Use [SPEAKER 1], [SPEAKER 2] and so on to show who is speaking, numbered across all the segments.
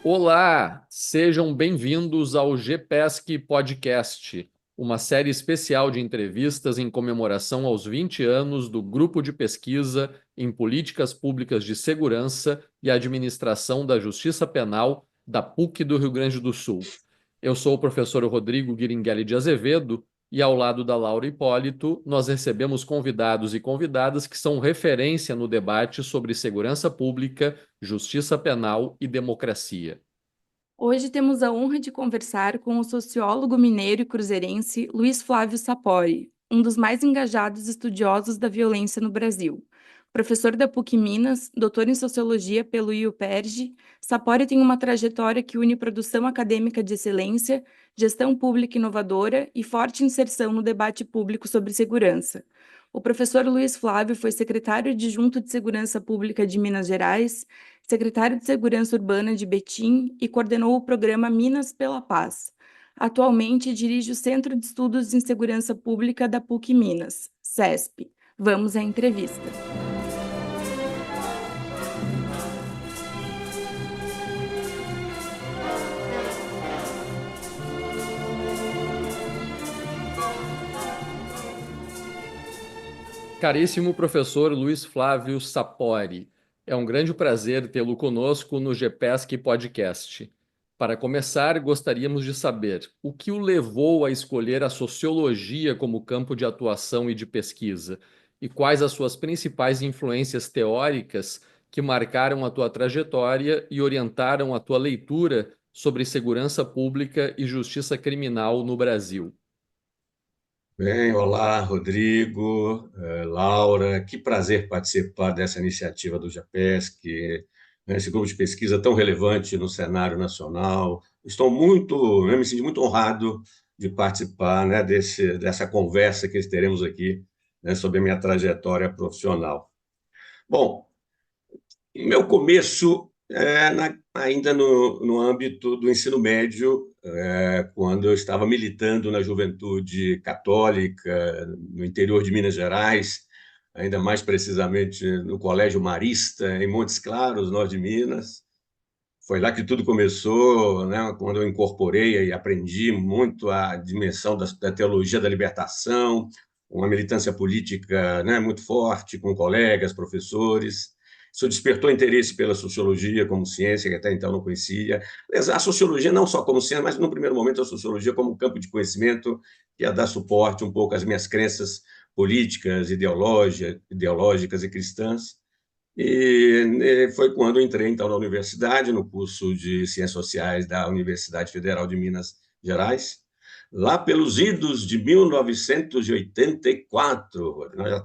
[SPEAKER 1] Olá, sejam bem-vindos ao GPESC Podcast, uma série especial de entrevistas em comemoração aos 20 anos do Grupo de Pesquisa em Políticas Públicas de Segurança e Administração da Justiça Penal da PUC do Rio Grande do Sul. Eu sou o professor Rodrigo Guiringuelli de Azevedo e, ao lado da Laura Hipólito, nós recebemos convidados e convidadas que são referência no debate sobre segurança pública, justiça penal e democracia.
[SPEAKER 2] Hoje temos a honra de conversar com o sociólogo mineiro e cruzeirense Luiz Flávio Sapori, um dos mais engajados estudiosos da violência no Brasil. Professor da PUC Minas, doutor em Sociologia pelo IUPERJ, Sapori tem uma trajetória que une produção acadêmica de excelência, gestão pública inovadora e forte inserção no debate público sobre segurança. O professor Luiz Flávio foi secretário adjunto de Segurança Pública de Minas Gerais, secretário de Segurança Urbana de Betim e coordenou o programa Minas pela Paz. Atualmente dirige o Centro de Estudos em Segurança Pública da PUC Minas, CESP. Vamos à entrevista.
[SPEAKER 1] Caríssimo professor Luiz Flávio Sapori, é um grande prazer tê-lo conosco no GPESC Podcast. Para começar, gostaríamos de saber o que o levou a escolher a sociologia como campo de atuação e de pesquisa, e quais as suas principais influências teóricas que marcaram a tua trajetória e orientaram a tua leitura sobre segurança pública e justiça criminal no Brasil.
[SPEAKER 3] Bem, olá, Rodrigo, Laura, que prazer participar dessa iniciativa do JAPESC, esse grupo de pesquisa tão relevante no cenário nacional. Eu me sinto muito honrado de participar, né, dessa conversa que teremos aqui, né, sobre a minha trajetória profissional. Bom, meu começo ainda no âmbito do ensino médio, quando eu estava militando na juventude católica, no interior de Minas Gerais, ainda mais precisamente no Colégio Marista, em Montes Claros, norte de Minas. Foi lá que tudo começou, né, quando eu incorporei e aprendi muito a dimensão da teologia da libertação, uma militância política, né, muito forte, com colegas, professores. Isso despertou interesse pela sociologia como ciência, que até então não conhecia. A sociologia não só como ciência, mas, no primeiro momento, a sociologia como campo de conhecimento que ia dar suporte um pouco às minhas crenças políticas, ideológicas e cristãs. E foi quando entrei, então, na universidade, no curso de Ciências Sociais da Universidade Federal de Minas Gerais, lá pelos idos de 1984. Nós já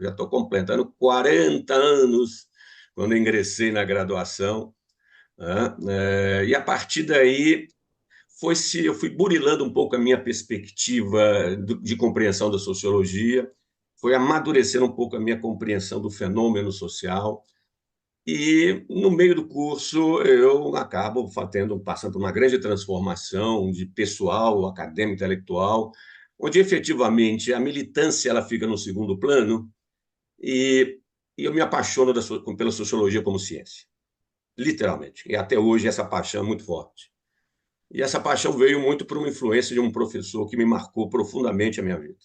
[SPEAKER 3] estou completando 40 anos quando ingressei na graduação, né? E a partir daí eu fui burilando um pouco a minha perspectiva de compreensão da sociologia, foi amadurecendo um pouco a minha compreensão do fenômeno social. E, no meio do curso, eu acabo passando por uma grande transformação de pessoal, acadêmico, intelectual, onde, efetivamente, a militância ela fica no segundo plano e eu me apaixono pela sociologia como ciência, literalmente. E, até hoje, essa paixão é muito forte. E essa paixão veio muito por uma influência de um professor que me marcou profundamente a minha vida.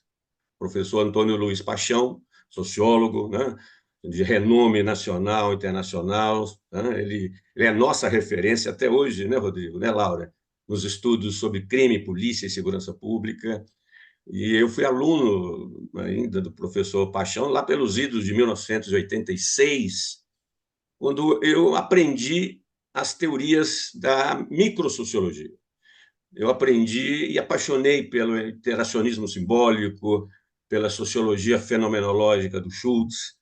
[SPEAKER 3] O professor Antônio Luiz Paixão, sociólogo, né, de renome nacional, internacional, né? Ele é nossa referência até hoje, né, Rodrigo, né, Laura? Nos estudos sobre crime, polícia e segurança pública. E eu fui aluno ainda do professor Paixão lá pelos idos de 1986, quando eu aprendi as teorias da microsociologia. Eu aprendi e apaixonei pelo interacionismo simbólico, pela sociologia fenomenológica do Schultz,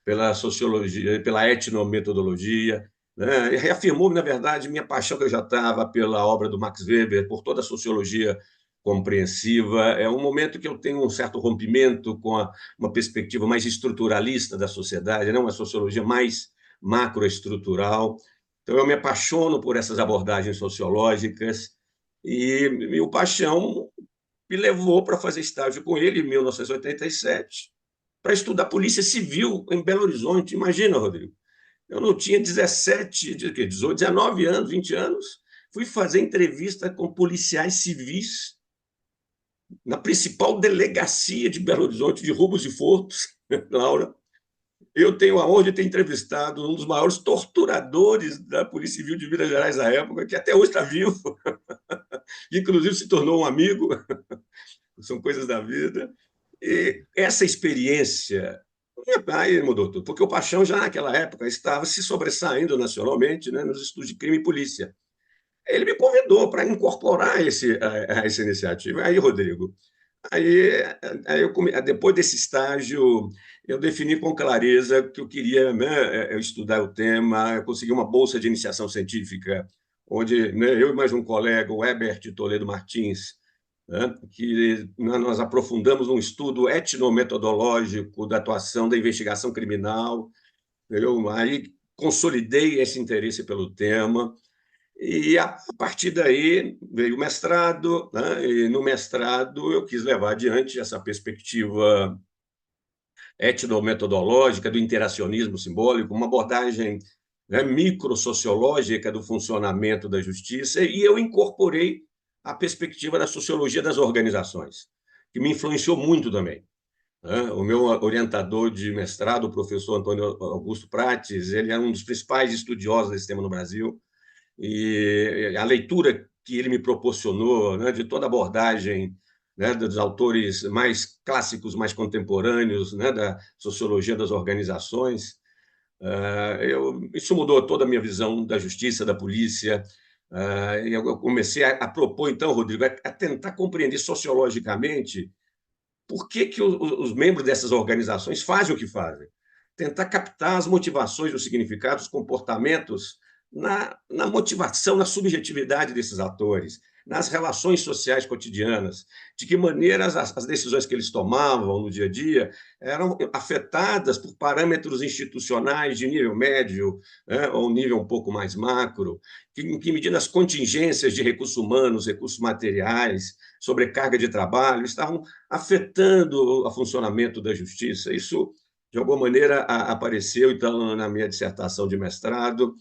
[SPEAKER 3] pela sociologia, pela etnometodologia, né? E reafirmou, na verdade, minha paixão que eu já estava pela obra do Max Weber, por toda a sociologia compreensiva. É um momento que eu tenho um certo rompimento com uma perspectiva mais estruturalista da sociedade, né? Uma sociologia mais macroestrutural. Então, eu me apaixono por essas abordagens sociológicas e o Paixão me levou para fazer estágio com ele em 1987, para estudar Polícia Civil em Belo Horizonte. Imagina, Rodrigo, eu não tinha 18, 19 anos, 20 anos, fui fazer entrevista com policiais civis na principal delegacia de Belo Horizonte, de Roubos e Furtos, Laura. Eu tenho a honra de ter entrevistado um dos maiores torturadores da Polícia Civil de Minas Gerais da época, que até hoje está vivo, inclusive se tornou um amigo, são coisas da vida. E essa experiência aí mudou tudo, porque o Paixão já naquela época estava se sobressaindo nacionalmente, né, nos estudos de crime e polícia. Ele me convidou para incorporar essa iniciativa. Aí, Rodrigo, Aí, depois desse estágio, eu defini com clareza que eu queria, né, estudar o tema. Eu consegui uma bolsa de iniciação científica, onde, né, eu e mais um colega, o Herbert Toledo Martins, né, que nós aprofundamos um estudo etnometodológico da atuação da investigação criminal. Eu aí consolidei esse interesse pelo tema. E a partir daí veio o mestrado, né? E no mestrado eu quis levar adiante essa perspectiva etnometodológica do interacionismo simbólico, uma abordagem, né, microsociológica do funcionamento da justiça, e eu incorporei a perspectiva da sociologia das organizações, que me influenciou muito também, né? O meu orientador de mestrado, o professor Antônio Augusto Prates, ele é um dos principais estudiosos desse tema no Brasil, e a leitura que ele me proporcionou, né, de toda a abordagem, né, dos autores mais clássicos, mais contemporâneos, né, da sociologia das organizações, isso mudou toda a minha visão da justiça, da polícia. Eu comecei a propor, então, Rodrigo, a tentar compreender sociologicamente por que os membros dessas organizações fazem o que fazem. Tentar captar as motivações, os significados, os comportamentos na motivação, na subjetividade desses atores, nas relações sociais cotidianas, de que maneira as decisões que eles tomavam no dia a dia eram afetadas por parâmetros institucionais de nível médio, né, ou nível um pouco mais macro, em que medida as contingências de recursos humanos, recursos materiais, sobrecarga de trabalho, estavam afetando o funcionamento da justiça. Isso, de alguma maneira, apareceu, então, na minha dissertação de mestrado,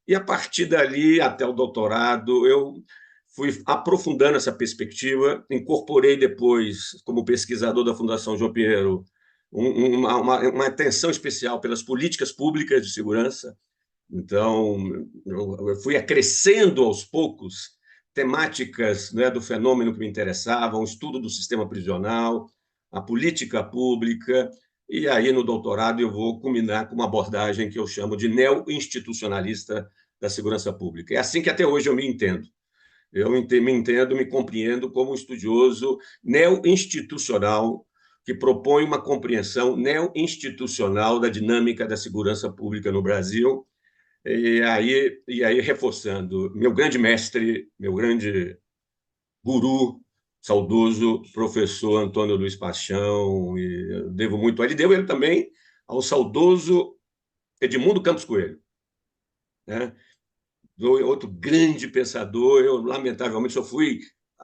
[SPEAKER 3] e, a partir dali, até o doutorado, eu fui aprofundando essa perspectiva, incorporei depois, como pesquisador da Fundação João Pinheiro, uma atenção especial pelas políticas públicas de segurança. Então, eu fui acrescendo aos poucos temáticas, né, do fenômeno que me interessavam, o estudo do sistema prisional, a política pública, e aí no doutorado eu vou culminar com uma abordagem que eu chamo de neo-institucionalista da segurança pública. É assim que até hoje eu me entendo. Eu me entendo, me compreendo como um estudioso neo-institucional que propõe uma compreensão neo-institucional da dinâmica da segurança pública no Brasil. E aí reforçando, meu grande mestre, meu grande guru, saudoso professor Antônio Luiz Paixão, e eu devo muito a ele, devo ele também ao saudoso Edmundo Campos Coelho, né? Outro grande pensador. Eu, lamentavelmente, só fui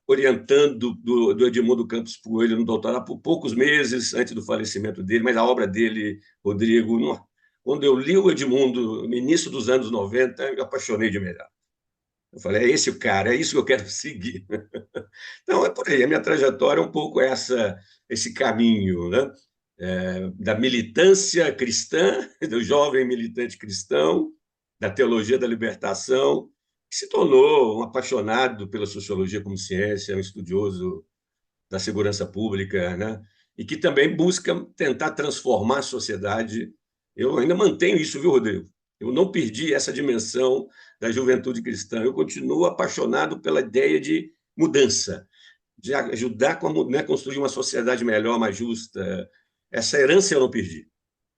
[SPEAKER 3] orientando do Edmundo Campos Coelho no doutorado por poucos meses antes do falecimento dele, mas a obra dele, Rodrigo, quando eu li o Edmundo no início dos anos 90, eu me apaixonei de imediato. Eu falei, é esse o cara, é isso que eu quero seguir. Então, é por aí, a minha trajetória é um pouco esse caminho, né? Da militância cristã, do jovem militante cristão, da teologia da libertação, que se tornou um apaixonado pela sociologia como ciência, um estudioso da segurança pública, né? E que também busca tentar transformar a sociedade. Eu ainda mantenho isso, viu, Rodrigo? Eu não perdi essa dimensão da juventude cristã. Eu continuo apaixonado pela ideia de mudança, de ajudar a, né, construir uma sociedade melhor, mais justa. Essa herança eu não perdi.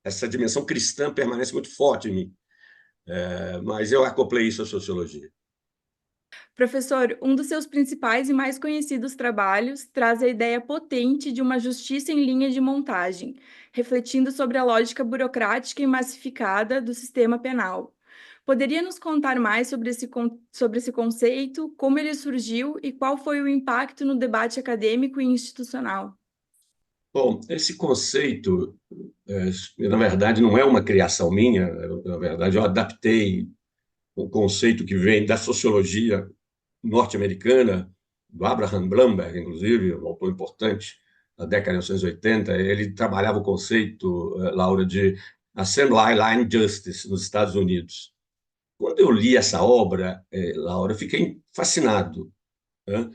[SPEAKER 3] Essa dimensão cristã permanece muito forte em mim. Mas eu acoplei isso à sociologia.
[SPEAKER 2] Professor, um dos seus principais e mais conhecidos trabalhos traz a ideia potente de uma justiça em linha de montagem, refletindo sobre a lógica burocrática e massificada do sistema penal. Poderia nos contar mais sobre esse conceito, como ele surgiu e qual foi o impacto no debate acadêmico e institucional?
[SPEAKER 3] Bom, esse conceito, na verdade, não é uma criação minha. Na verdade, eu adaptei um conceito que vem da sociologia norte-americana, do Abraham Blumberg, inclusive, um autor importante da década de 1980. Ele trabalhava o conceito, Laura, de Assembly Line Justice nos Estados Unidos. Quando eu li essa obra, Laura, eu fiquei fascinado, né?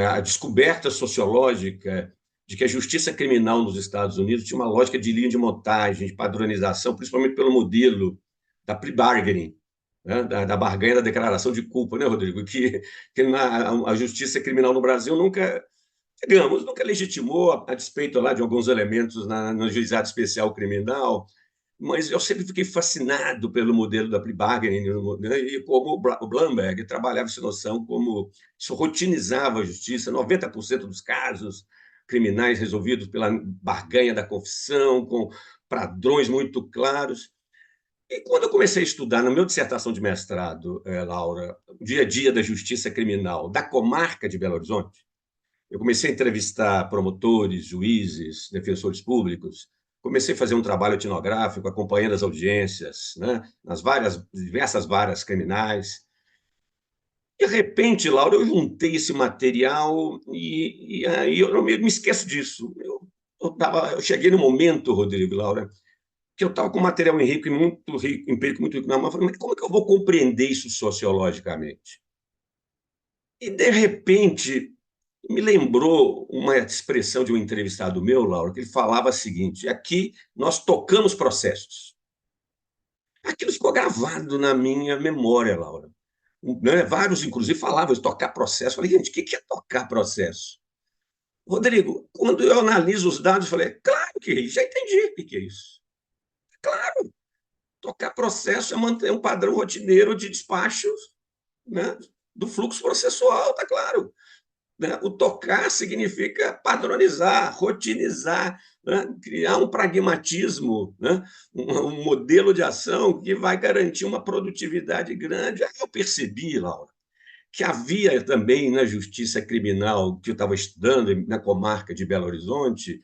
[SPEAKER 3] A descoberta sociológica de que a justiça criminal nos Estados Unidos tinha uma lógica de linha de montagem, de padronização, principalmente pelo modelo da plea bargaining, né? da barganha da declaração de culpa, né, Rodrigo? Que a justiça criminal no Brasil nunca, digamos, nunca legitimou, a despeito lá de alguns elementos no juizado especial criminal, mas eu sempre fiquei fascinado pelo modelo da plea bargaining, né? E como o Blumberg trabalhava essa noção, como isso rotinizava a justiça, 90% dos casos criminais resolvidos pela barganha da confissão, com padrões muito claros. E quando eu comecei a estudar, na minha dissertação de mestrado, Laura, o dia a dia da justiça criminal da comarca de Belo Horizonte, eu comecei a entrevistar promotores, juízes, defensores públicos, comecei a fazer um trabalho etnográfico, acompanhando as audiências, né, nas diversas varas criminais. De repente, Laura, eu juntei esse material e aí eu não me esqueço disso. Eu cheguei no momento, Rodrigo, Laura, que eu estava com material muito rico, empírico muito rico na mão. Eu falei, mas como é que eu vou compreender isso sociologicamente? E, de repente, me lembrou uma expressão de um entrevistado meu, Laura, que ele falava o seguinte: aqui nós tocamos processos. Aquilo ficou gravado na minha memória, Laura. Né? Vários, inclusive, falavam de tocar processo. Eu falei, gente, o que é tocar processo? Rodrigo, quando eu analiso os dados, eu falei, claro que é isso, já entendi o que é isso. Claro, tocar processo é manter um padrão rotineiro de despachos, né, do fluxo processual, tá claro. Né? O tocar significa padronizar, rotinizar, né? Criar um pragmatismo, né? Um modelo de ação que vai garantir uma produtividade grande. Aí eu percebi, Laura, que havia também na justiça criminal, que eu estava estudando na comarca de Belo Horizonte,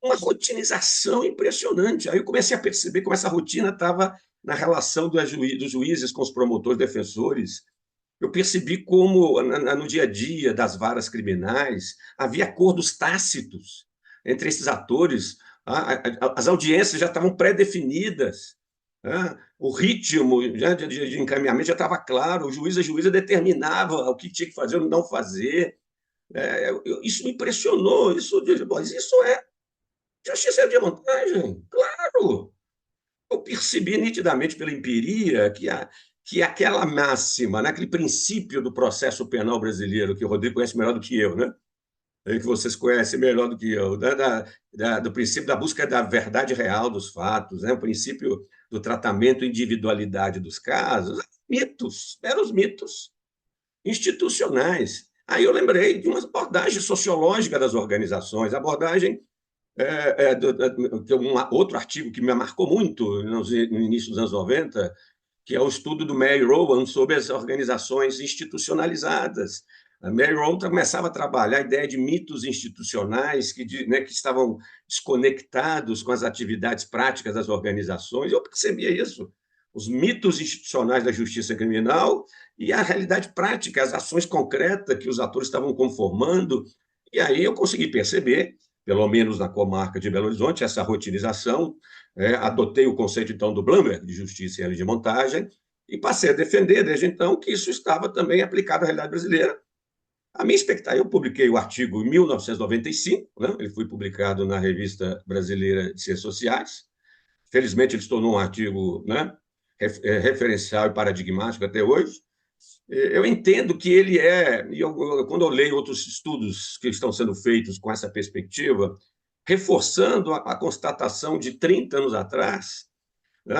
[SPEAKER 3] uma rotinização impressionante. Aí eu comecei a perceber como essa rotina estava na relação dos juízes com os promotores defensores. Eu percebi como, no dia a dia das varas criminais, havia acordos tácitos entre esses atores. As audiências já estavam pré-definidas, né? O ritmo de encaminhamento já estava claro, o juiz e a juíza determinava o que tinha que fazer ou não fazer. Isso me impressionou. Isso é justiça de montagem? Claro! Eu percebi nitidamente pela empiria que aquela máxima, né, aquele princípio do processo penal brasileiro, que o Rodrigo conhece melhor do que eu, né? Que vocês conhecem melhor do que eu, né? Do princípio da busca da verdade real dos fatos, né? O princípio do tratamento individualidade dos casos, mitos, meros mitos institucionais. Aí eu lembrei de uma abordagem sociológica das organizações, abordagem outro artigo que me marcou muito no início dos anos 90, que é o estudo do Mary Rowan sobre as organizações institucionalizadas. A Mary Rowan começava a trabalhar a ideia de mitos institucionais que estavam desconectados com as atividades práticas das organizações. Eu percebia isso, os mitos institucionais da justiça criminal e a realidade prática, as ações concretas que os atores estavam conformando. E aí eu consegui perceber, pelo menos na comarca de Belo Horizonte, essa rotinização. Adotei o conceito, então, do Blumberg, de justiça e de montagem, e passei a defender, desde então, que isso estava também aplicado à realidade brasileira. A minha expectativa, eu publiquei o artigo em 1995, né? Ele foi publicado na Revista Brasileira de Ciências Sociais. Felizmente, ele se tornou um artigo, né, referencial e paradigmático até hoje. Eu entendo que ele quando eu leio outros estudos que estão sendo feitos com essa perspectiva, reforçando a constatação de 30 anos atrás, né,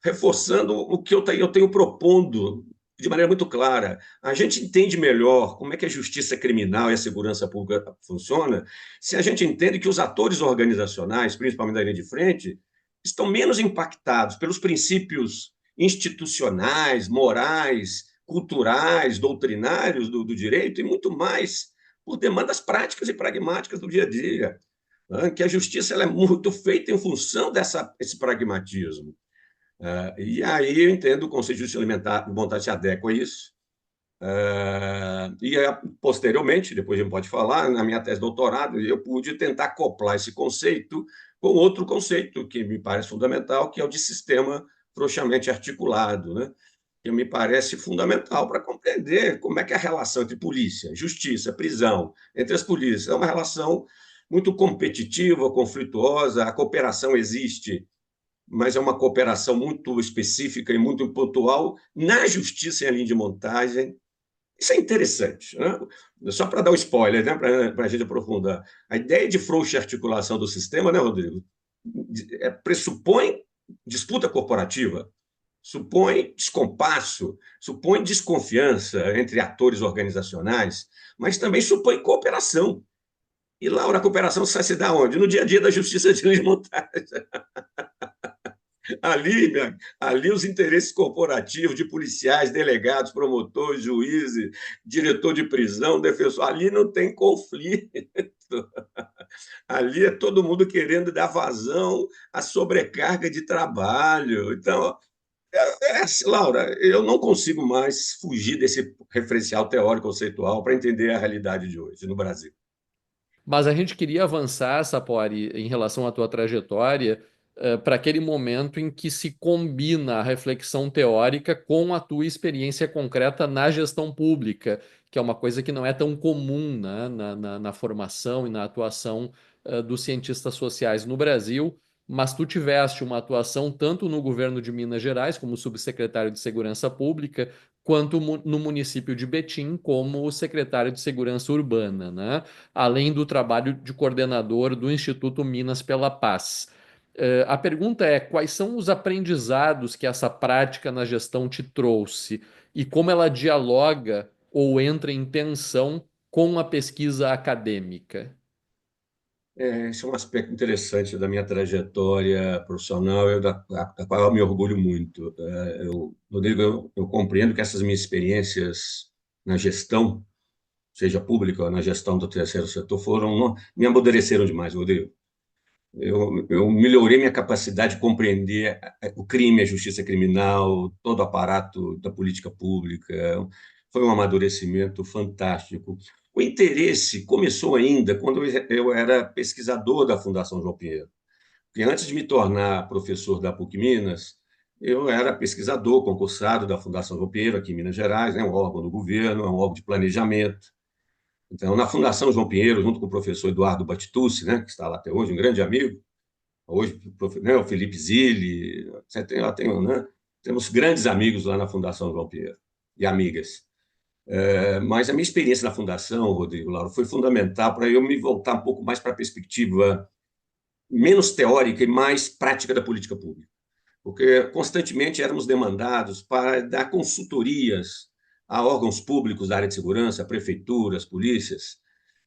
[SPEAKER 3] reforçando o que eu tenho propondo de maneira muito clara. A gente entende melhor como é que a justiça criminal e a segurança pública funciona se a gente entende que os atores organizacionais, principalmente da linha de frente, estão menos impactados pelos princípios institucionais, morais, culturais, doutrinários do direito, e muito mais por demandas práticas e pragmáticas do dia a dia, né? Que a justiça ela é muito feita em função desse pragmatismo. E aí eu entendo o conceito de justiça alimentar, vontade se adequa a isso. Posteriormente, depois a gente pode falar, na minha tese de doutorado, eu pude tentar acoplar esse conceito com outro conceito que me parece fundamental, que é o de sistema frouxamente articulado, né? Que me parece fundamental para compreender como é que é a relação entre polícia, justiça, prisão, entre as polícias. É uma relação muito competitiva, conflituosa, a cooperação existe, mas é uma cooperação muito específica e muito pontual na justiça em linha de montagem. Isso é interessante, né? Só para dar um spoiler, né? Para a gente aprofundar. A ideia de frouxa articulação do sistema, né, Rodrigo? Pressupõe disputa corporativa, supõe descompasso, supõe desconfiança entre atores organizacionais, mas também supõe cooperação. E, Laura, a cooperação se dá onde? No dia a dia da justiça de linha de montagem. Ali os interesses corporativos de policiais, delegados, promotores, juízes, diretor de prisão, defensor, ali não tem conflito. Ali é todo mundo querendo dar vazão à sobrecarga de trabalho. Então, Laura, eu não consigo mais fugir desse referencial teórico conceitual para entender a realidade de hoje no Brasil.
[SPEAKER 1] Mas a gente queria avançar, Sapori, em relação à tua trajetória, para aquele momento em que se combina a reflexão teórica com a tua experiência concreta na gestão pública, que é uma coisa que não é tão comum, né, na formação e na atuação, dos cientistas sociais no Brasil. Mas tu tiveste uma atuação tanto no governo de Minas Gerais, como subsecretário de Segurança Pública, quanto no município de Betim, como secretário de Segurança Urbana, né? Além do trabalho de coordenador do Instituto Minas pela Paz. A pergunta é: quais são os aprendizados que essa prática na gestão te trouxe e como ela dialoga ou entra em tensão com a pesquisa acadêmica?
[SPEAKER 3] Esse é um aspecto interessante da minha trajetória profissional, da qual eu me orgulho muito. Rodrigo, eu compreendo que essas minhas experiências na gestão, seja pública ou na gestão do terceiro setor, me amadureceram demais, Rodrigo. Eu melhorei minha capacidade de compreender o crime, a justiça criminal, todo o aparato da política pública. Foi um amadurecimento fantástico. O interesse começou ainda quando eu era pesquisador da Fundação João Pinheiro. Porque antes de me tornar professor da PUC Minas, eu era pesquisador concursado da Fundação João Pinheiro, aqui em Minas Gerais, é um órgão do governo, é um órgão de planejamento. Então, na Fundação João Pinheiro, junto com o professor Eduardo Batitucci, né, que está lá até hoje, um grande amigo, hoje, né, o Felipe Zilli, né, temos grandes amigos lá na Fundação João Pinheiro e amigas. Mas a minha experiência na Fundação, Rodrigo, Laura, foi fundamental para eu me voltar um pouco mais para a perspectiva menos teórica e mais prática da política pública, porque constantemente éramos demandados para dar consultorias a órgãos públicos da área de segurança, prefeituras, polícias,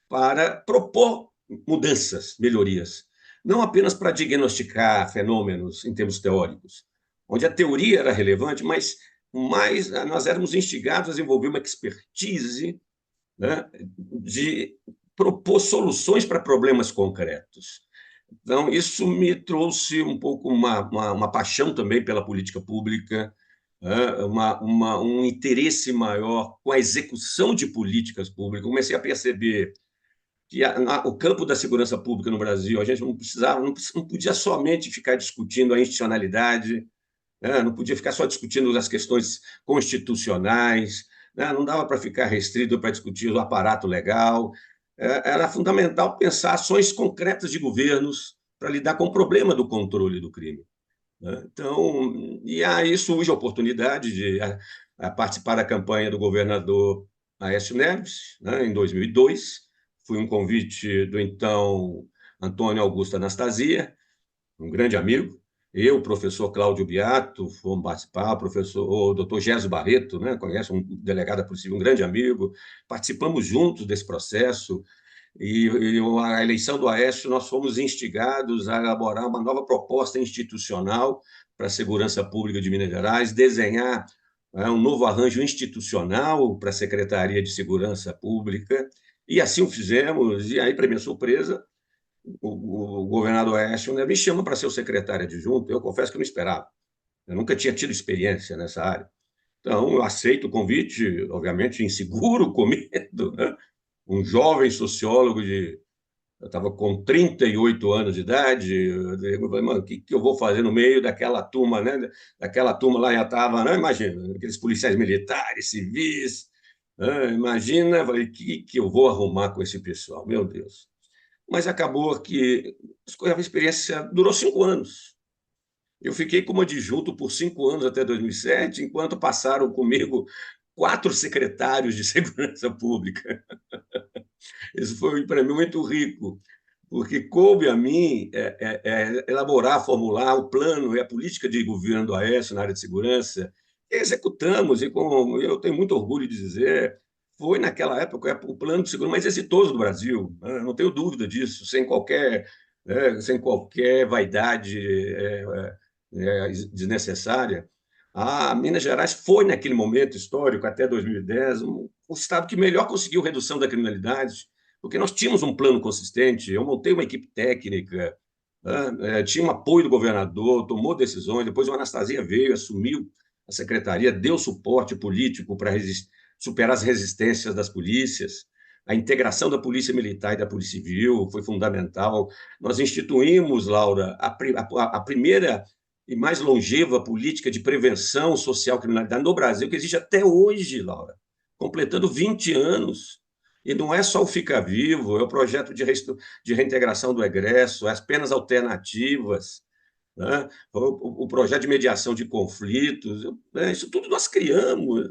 [SPEAKER 3] para propor mudanças, melhorias, não apenas para diagnosticar fenômenos em termos teóricos, onde a teoria era relevante, mas nós éramos instigados a desenvolver uma expertise, né, de propor soluções para problemas concretos. Então, isso me trouxe um pouco uma paixão também pela política pública, um interesse maior com a execução de políticas públicas. Comecei a perceber que o campo da segurança pública no Brasil, a gente não podia somente ficar discutindo a institucionalidade, né? Não podia ficar só discutindo as questões constitucionais, né? Não dava para ficar restrito para discutir o aparato legal. Era fundamental pensar ações concretas de governos para lidar com o problema do controle do crime, né? Então, e aí surge a oportunidade de participar da campanha do governador Aécio Neves, né, em 2002. Fui um convite do então Antônio Augusto Anastasia, um grande amigo. Eu, o professor Cláudio Beato, fomos participar, o doutor Gésio Barreto, né, conhece, um delegado da Polícia Civil, um grande amigo. Participamos juntos desse processo. E a eleição do Aécio, nós fomos instigados a elaborar uma nova proposta institucional para a segurança pública de Minas Gerais, desenhar um novo arranjo institucional para a Secretaria de Segurança Pública, e assim o fizemos. E aí, para minha surpresa, o governador Aécio, né, me chama para ser o secretário adjunto. Eu confesso que eu não esperava, eu nunca tinha tido experiência nessa área. Então, eu aceito o convite, obviamente inseguro, com medo, né? Um jovem sociólogo eu estava com 38 anos de idade, eu falei, mano, o que eu vou fazer no meio daquela turma, né? Daquela turma lá já estava, né? Imagina, aqueles policiais militares, civis, né? Imagina, eu falei, o que eu vou arrumar com esse pessoal? Meu Deus. Mas acabou que a experiência durou 5 anos. Eu fiquei como adjunto por 5 anos até 2007, enquanto passaram comigo 4 secretários de segurança pública. Isso foi para mim muito rico, porque coube a mim elaborar, formular o plano e a política de governo do Aécio na área de segurança. E executamos, e como eu tenho muito orgulho de dizer, foi naquela época o plano de segurança mais exitoso do Brasil, né? Não tenho dúvida disso, sem qualquer vaidade desnecessária. A Minas Gerais foi, naquele momento histórico, até 2010, o estado que melhor conseguiu redução da criminalidade, porque nós tínhamos um plano consistente, eu montei uma equipe técnica, né? Tinha um apoio do governador, tomou decisões, depois o Anastasia veio, assumiu a secretaria, deu suporte político para superar as resistências das polícias, a integração da polícia militar e da polícia civil foi fundamental. Nós instituímos, Laura, a primeira e mais longeva política de prevenção social à criminalidade no Brasil, que existe até hoje, Laura, completando 20 anos. E não é só o Fica Vivo, é o projeto de reintegração do egresso, as penas alternativas, né? O projeto de mediação de conflitos, isso tudo nós criamos.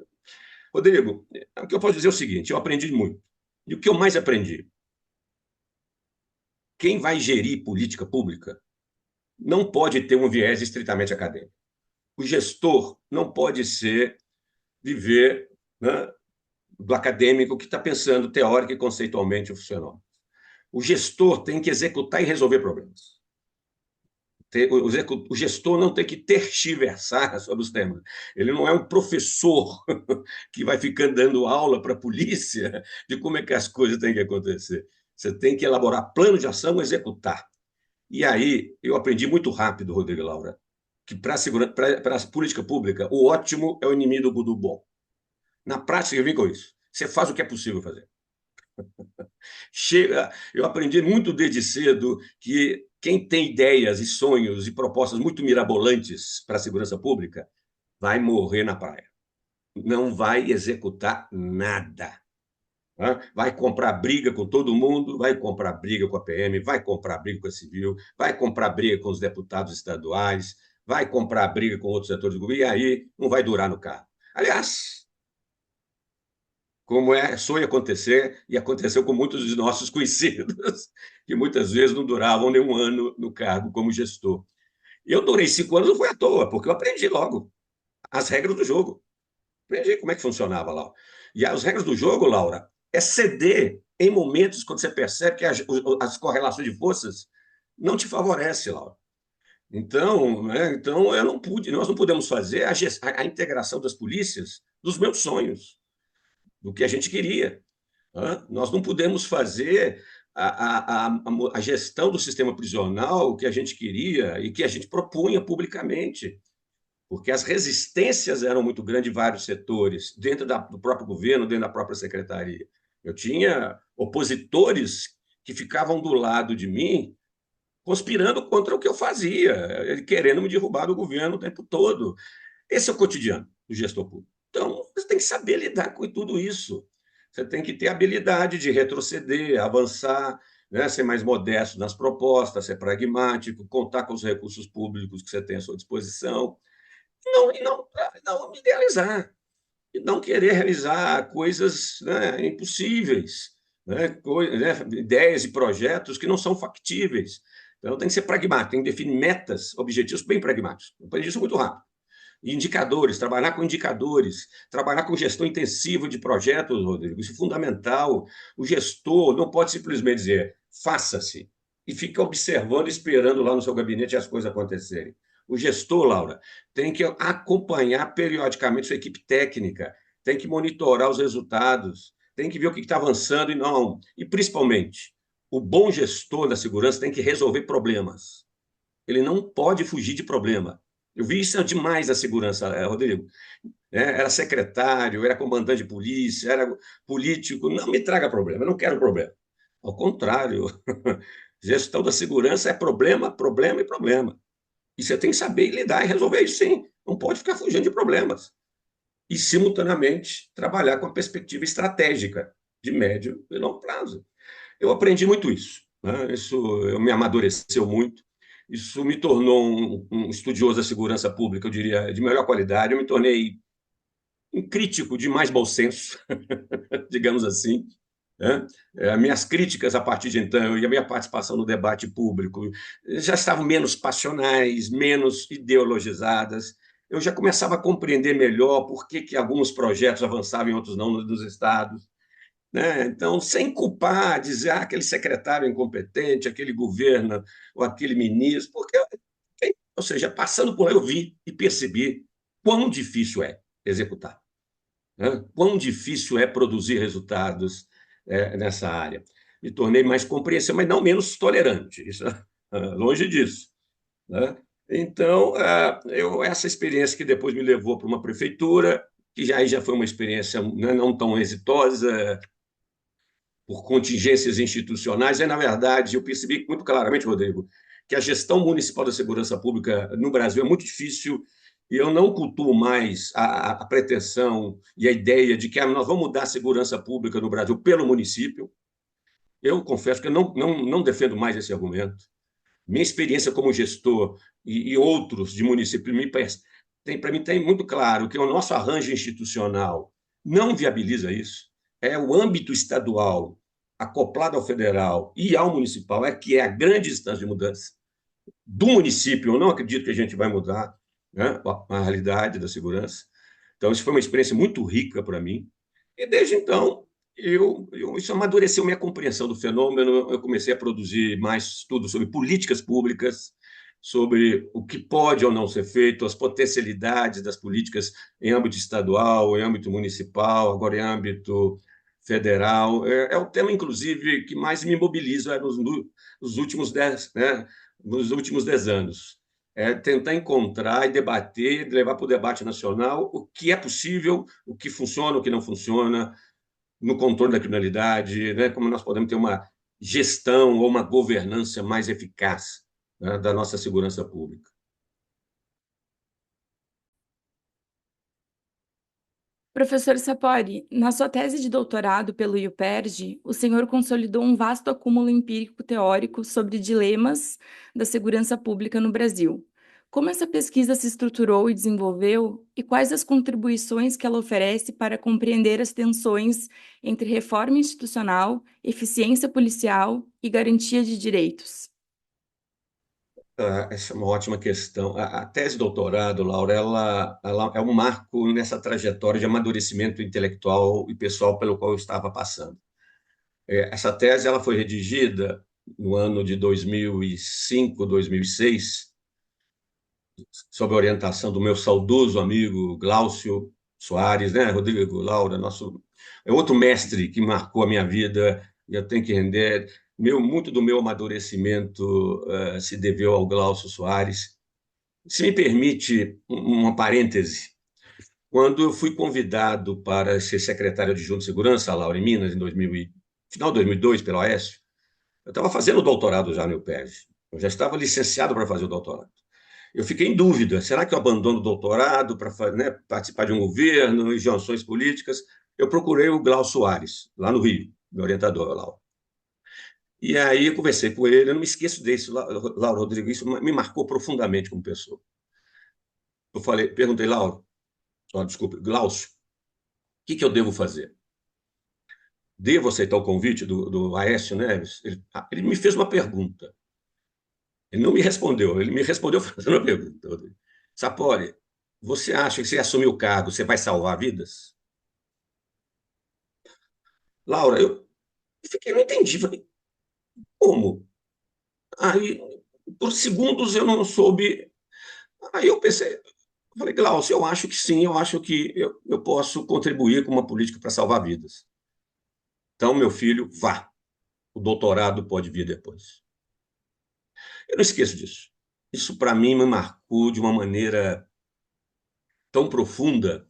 [SPEAKER 3] Rodrigo, o que eu posso dizer é o seguinte, eu aprendi muito. E o que eu mais aprendi? Quem vai gerir política pública não pode ter um viés estritamente acadêmico. O gestor não pode viver, né, do acadêmico que está pensando teórica e conceitualmente o fenômeno. O gestor tem que executar e resolver problemas. O gestor não tem que tergiversar sobre os temas. Ele não é um professor que vai ficando dando aula para a polícia de como é que as coisas têm que acontecer. Você tem que elaborar plano de ação e executar. E aí eu aprendi muito rápido, Rodrigo e Laura, que para a política pública, o ótimo é o inimigo do bom. Na prática, eu vim com isso. Você faz o que é possível fazer. Eu aprendi muito desde cedo que quem tem ideias e sonhos e propostas muito mirabolantes para a segurança pública vai morrer na praia. Não vai executar nada. Vai comprar briga com todo mundo, vai comprar briga com a PM, vai comprar briga com a Civil, vai comprar briga com os deputados estaduais, vai comprar briga com outros setores do governo, e aí não vai durar no cargo. Aliás, como sonha acontecer, e aconteceu com muitos de nossos conhecidos, que muitas vezes não duravam nem um ano no cargo como gestor. Eu durei 5 anos, não foi à toa, porque eu aprendi logo as regras do jogo. Aprendi como é que funcionava lá. E as regras do jogo, Laura, é ceder em momentos quando você percebe que as correlações de forças não te favorecem, Laura. Então, né, nós não pudemos fazer a integração das polícias dos meus sonhos, do que a gente queria. Nós não pudemos fazer a gestão do sistema prisional que a gente queria e que a gente propunha publicamente, porque as resistências eram muito grandes em vários setores, dentro do próprio governo, dentro da própria secretaria. Eu tinha opositores que ficavam do lado de mim, conspirando contra o que eu fazia, querendo me derrubar do governo o tempo todo. Esse é o cotidiano do gestor público. Então, você tem que saber lidar com tudo isso. Você tem que ter habilidade de retroceder, avançar, né? Ser mais modesto nas propostas, ser pragmático, contar com os recursos públicos que você tem à sua disposição, não idealizar, e não querer realizar coisas, né, impossíveis, né, ideias e projetos que não são factíveis. Então, tem que ser pragmático, tem que definir metas, objetivos bem pragmáticos. Eu aprendi isso muito rápido. Indicadores, trabalhar com indicadores, trabalhar com gestão intensiva de projetos, Rodrigo, isso é fundamental. O gestor não pode simplesmente dizer, faça-se, e fica observando, esperando lá no seu gabinete as coisas acontecerem. O gestor, Laura, tem que acompanhar periodicamente sua equipe técnica, tem que monitorar os resultados, tem que ver o que está avançando e não. E, principalmente, o bom gestor da segurança tem que resolver problemas. Ele não pode fugir de problema. Eu vi isso demais na segurança, Rodrigo. Era secretário, era comandante de polícia, era político. Não me traga problema, eu não quero problema. Ao contrário, gestão da segurança é problema, problema e problema. E você tem que saber lidar e resolver isso, sim. Não pode ficar fugindo de problemas. E, simultaneamente, trabalhar com a perspectiva estratégica de médio e longo prazo. Eu aprendi muito isso, né? Isso me amadureceu muito. Isso me tornou um estudioso da segurança pública, eu diria, de melhor qualidade. Eu me tornei um crítico de mais bom senso, digamos assim, né? Minhas críticas a partir de então e a minha participação no debate público já estavam menos passionais, menos ideologizadas. Eu já começava a compreender melhor por que alguns projetos avançavam e outros não nos estados, né? Então, sem culpar, dizer aquele secretário incompetente, aquele governo ou aquele ministro, porque, ou seja, passando por lá, eu vi e percebi quão difícil é executar, né? Quão difícil é produzir resultados nessa área. Me tornei mais compreensivo, mas não menos tolerante, isso, longe disso, né? Então, essa experiência que depois me levou para uma prefeitura, que já foi uma experiência, né, não tão exitosa, por contingências institucionais, na verdade, eu percebi muito claramente, Rodrigo, que a gestão municipal da segurança pública no Brasil é muito difícil e eu não cultuo mais a pretensão e a ideia de que nós vamos mudar a segurança pública no Brasil pelo município. Eu confesso que eu não defendo mais esse argumento. Minha experiência como gestor e outros de município para mim tem muito claro que o nosso arranjo institucional não viabiliza isso. É o âmbito estadual acoplado ao federal e ao municipal que é a grande instância de mudança do município. Eu não acredito que a gente vai mudar, né, a realidade da segurança. Então, isso foi uma experiência muito rica para mim. E desde então, isso amadureceu minha compreensão do fenômeno. Eu comecei a produzir mais estudos sobre políticas públicas, sobre o que pode ou não ser feito, as potencialidades das políticas em âmbito estadual, em âmbito municipal, agora em âmbito federal. É o tema, inclusive, que mais me mobiliza nos últimos 10, né, nos últimos 10 anos. Tentar encontrar e debater, levar para o debate nacional o que é possível, o que funciona, o que não funciona, no controle da criminalidade, né? Como nós podemos ter uma gestão ou uma governança mais eficaz, né, da nossa segurança pública.
[SPEAKER 2] Professor Sapori, na sua tese de doutorado pelo UPERJ, o senhor consolidou um vasto acúmulo empírico teórico sobre dilemas da segurança pública no Brasil. Como essa pesquisa se estruturou e desenvolveu, e quais as contribuições que ela oferece para compreender as tensões entre reforma institucional, eficiência policial e garantia de direitos?
[SPEAKER 3] Essa é uma ótima questão. A tese de doutorado, Laura, ela é um marco nessa trajetória de amadurecimento intelectual e pessoal pelo qual eu estava passando. Essa tese ela foi redigida no ano de 2005, 2006, sob a orientação do meu saudoso amigo Glaucio Soares, né, Rodrigo, Laura, é outro mestre que marcou a minha vida, e eu tenho que render. Muito do meu amadurecimento se deveu ao Glaucio Soares. Se me permite uma parêntese, quando eu fui convidado para ser secretário adjunto de segurança, Laura, em Minas, final de 2002, pela Oeste, eu estava fazendo o doutorado já no UPERJ. Eu já estava licenciado para fazer o doutorado. Eu fiquei em dúvida, será que eu abandono o doutorado para, né, participar de um governo e de ações políticas? Eu procurei o Glaucio Soares, lá no Rio, meu orientador lá. E aí eu conversei com ele, eu não me esqueço disso, Laura Rodrigo, isso me marcou profundamente como pessoa. Perguntei, Laura, desculpe, Glaucio, o que eu devo fazer? Devo aceitar o convite do Aécio Neves? Ele me fez uma pergunta. Ele não me respondeu, ele me respondeu fazendo uma pergunta. Sapori, você acha que se assumir o cargo, você vai salvar vidas? Laura, eu fiquei, não entendi. Falei, como? Aí, por segundos, eu não soube. Aí eu pensei, falei, Glaucio, eu acho que sim, eu acho que eu posso contribuir com uma política para salvar vidas. Então, meu filho, vá. O doutorado pode vir depois. Eu não esqueço disso. isso para mim me marcou de uma maneira tão profunda,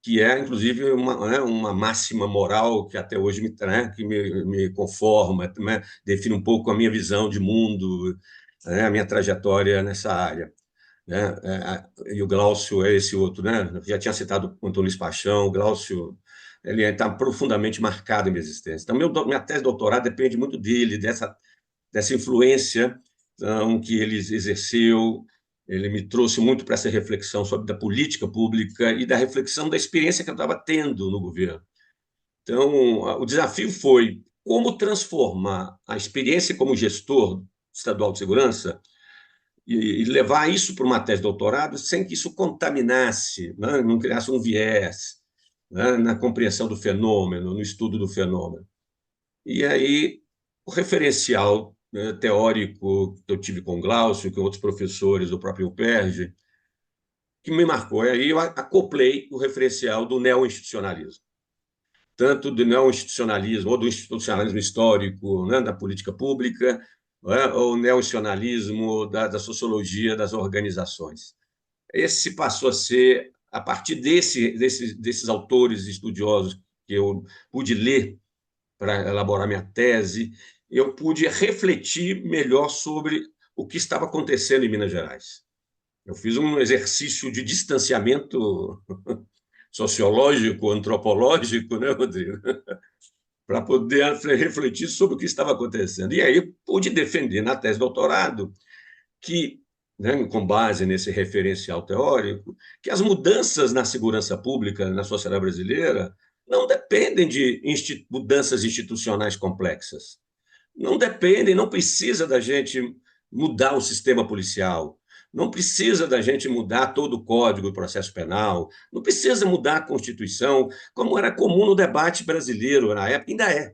[SPEAKER 3] que é, inclusive, uma máxima moral que até hoje me conforma, né, define um pouco a minha visão de mundo, né, a minha trajetória nessa área. Né? E o Glaucio é esse outro, né? Eu já tinha citado o Antônio Luiz Paixão, o Glaucio, ele está profundamente marcado em minha existência. Então, minha tese de doutorado depende muito dele, dessa influência que ele exerceu. Ele me trouxe muito para essa reflexão sobre a política pública e da reflexão da experiência que eu estava tendo no governo. Então, o desafio foi como transformar a experiência como gestor estadual de segurança e levar isso para uma tese de doutorado sem que isso contaminasse, né? Não criasse um viés, né? Na compreensão do fenômeno, no estudo do fenômeno. E aí, o referencial, né, teórico que eu tive com o Glaucio, com outros professores do próprio UPERJ, que me marcou. Aí eu acoplei o referencial do neo-institucionalismo, tanto do neo-institucionalismo ou do institucionalismo histórico, né, da política pública, né, ou neo-institucionalismo da sociologia das organizações. Esse passou a ser, a partir desses autores estudiosos que eu pude ler para elaborar minha tese, eu pude refletir melhor sobre o que estava acontecendo em Minas Gerais. Eu fiz um exercício de distanciamento sociológico, antropológico, né, Rodrigo? Para poder refletir sobre o que estava acontecendo. E aí pude defender na tese de doutorado que, né, com base nesse referencial teórico, que as mudanças na segurança pública na sociedade brasileira não dependem de mudanças institucionais complexas. Não dependem, não precisa da gente mudar o sistema policial, não precisa da gente mudar todo o Código de Processo Penal, não precisa mudar a Constituição, como era comum no debate brasileiro na época, ainda é.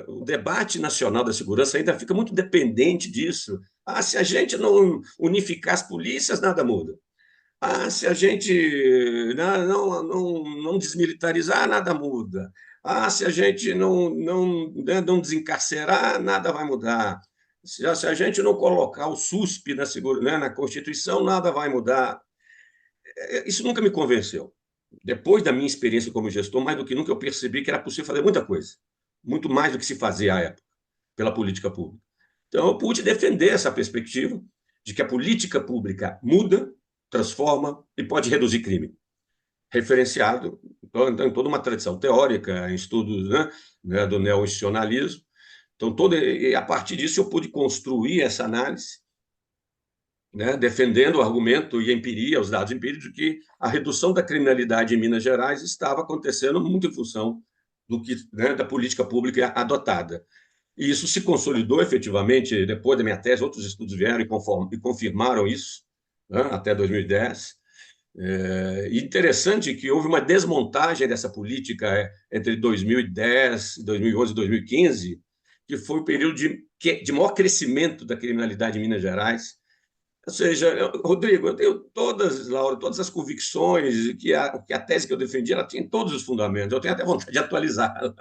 [SPEAKER 3] O debate nacional da segurança ainda fica muito dependente disso. Se a gente não unificar as polícias, nada muda. Se a gente não desmilitarizar, nada muda. Se a gente não desencarcerar, nada vai mudar. Se a gente não colocar o SUSP na Constituição, nada vai mudar. Isso nunca me convenceu. Depois da minha experiência como gestor, mais do que nunca, eu percebi que era possível fazer muita coisa, muito mais do que se fazia à época, pela política pública. Então, eu pude defender essa perspectiva de que a política pública muda, transforma e pode reduzir crime. Referenciado em toda uma tradição teórica, em estudos, né, do neo-institucionalismo. Então, a partir disso, eu pude construir essa análise, né, defendendo o argumento e a empiria, os dados empíricos, de que a redução da criminalidade em Minas Gerais estava acontecendo muito em função né, da política pública adotada. E isso se consolidou efetivamente depois da minha tese, outros estudos vieram e confirmaram isso, né, até 2010. Interessante que houve uma desmontagem dessa política entre 2010, 2011 e 2015, que foi o período de maior crescimento da criminalidade em Minas Gerais. Ou seja, Rodrigo, eu tenho Laura, todas as convicções que a tese que eu defendi ela tinha todos os fundamentos. Eu tenho até vontade de atualizá-la,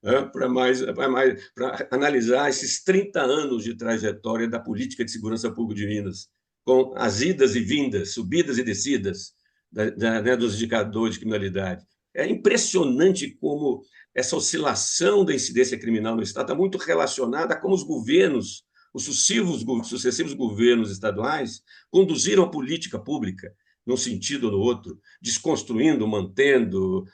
[SPEAKER 3] né, para analisar esses 30 anos de trajetória da política de segurança pública de Minas, com as idas e vindas, subidas e descidas né, dos indicadores de criminalidade. É impressionante como essa oscilação da incidência criminal no Estado está muito relacionada a como os governos, os sucessivos governos estaduais, conduziram a política pública num sentido ou no outro, desconstruindo, mantendo,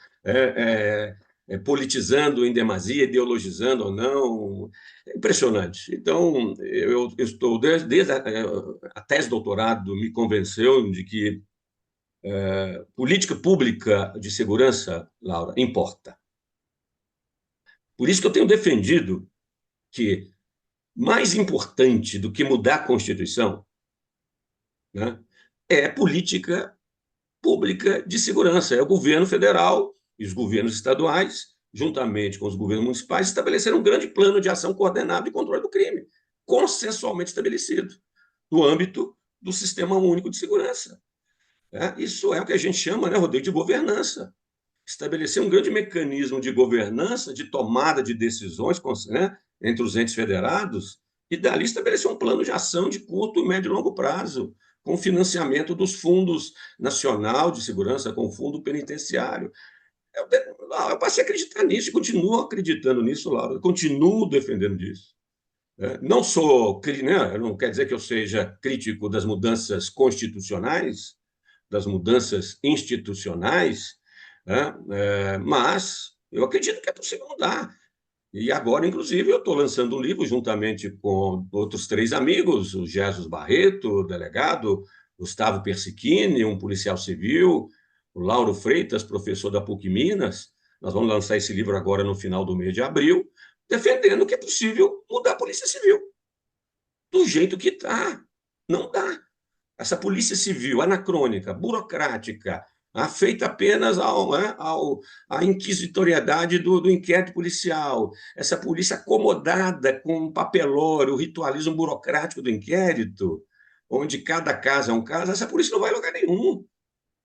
[SPEAKER 3] politizando em demasia, ideologizando ou não. É impressionante. Então, eu estou, desde a tese de doutorado, me convenceu de que política pública de segurança, Laura, importa. Por isso que eu tenho defendido que mais importante do que mudar a Constituição, né, é política pública de segurança. É o governo federal e os governos estaduais, juntamente com os governos municipais, estabeleceram um grande plano de ação coordenado de controle do crime, consensualmente estabelecido, no âmbito do Sistema Único de Segurança. Isso é o que a gente chama, né, Rodrigo, de governança. Estabelecer um grande mecanismo de governança, de tomada de decisões, né, entre os entes federados, e dali estabelecer um plano de ação de curto, médio e longo prazo, com financiamento dos fundos nacional de segurança, com o fundo penitenciário. Eu passei a acreditar nisso e continuo acreditando nisso, Laura. Eu continuo defendendo isso. Não sou, né, não quer dizer que eu seja crítico das mudanças constitucionais, das mudanças institucionais, né, mas eu acredito que é possível mudar. E agora, inclusive, eu estou lançando um livro juntamente com outros 3 amigos, o Jesus Barreto, o delegado, Gustavo Persichini, um policial civil, o Lauro Freitas, professor da PUC Minas. Nós vamos lançar esse livro agora no final do mês de abril, defendendo que é possível mudar a Polícia Civil. Do jeito que está. Não dá. Essa Polícia Civil anacrônica, burocrática, feita apenas à inquisitoriedade do inquérito policial, essa polícia acomodada com um papelório, o ritualismo burocrático do inquérito, onde cada caso é um caso, essa polícia não vai a lugar nenhum.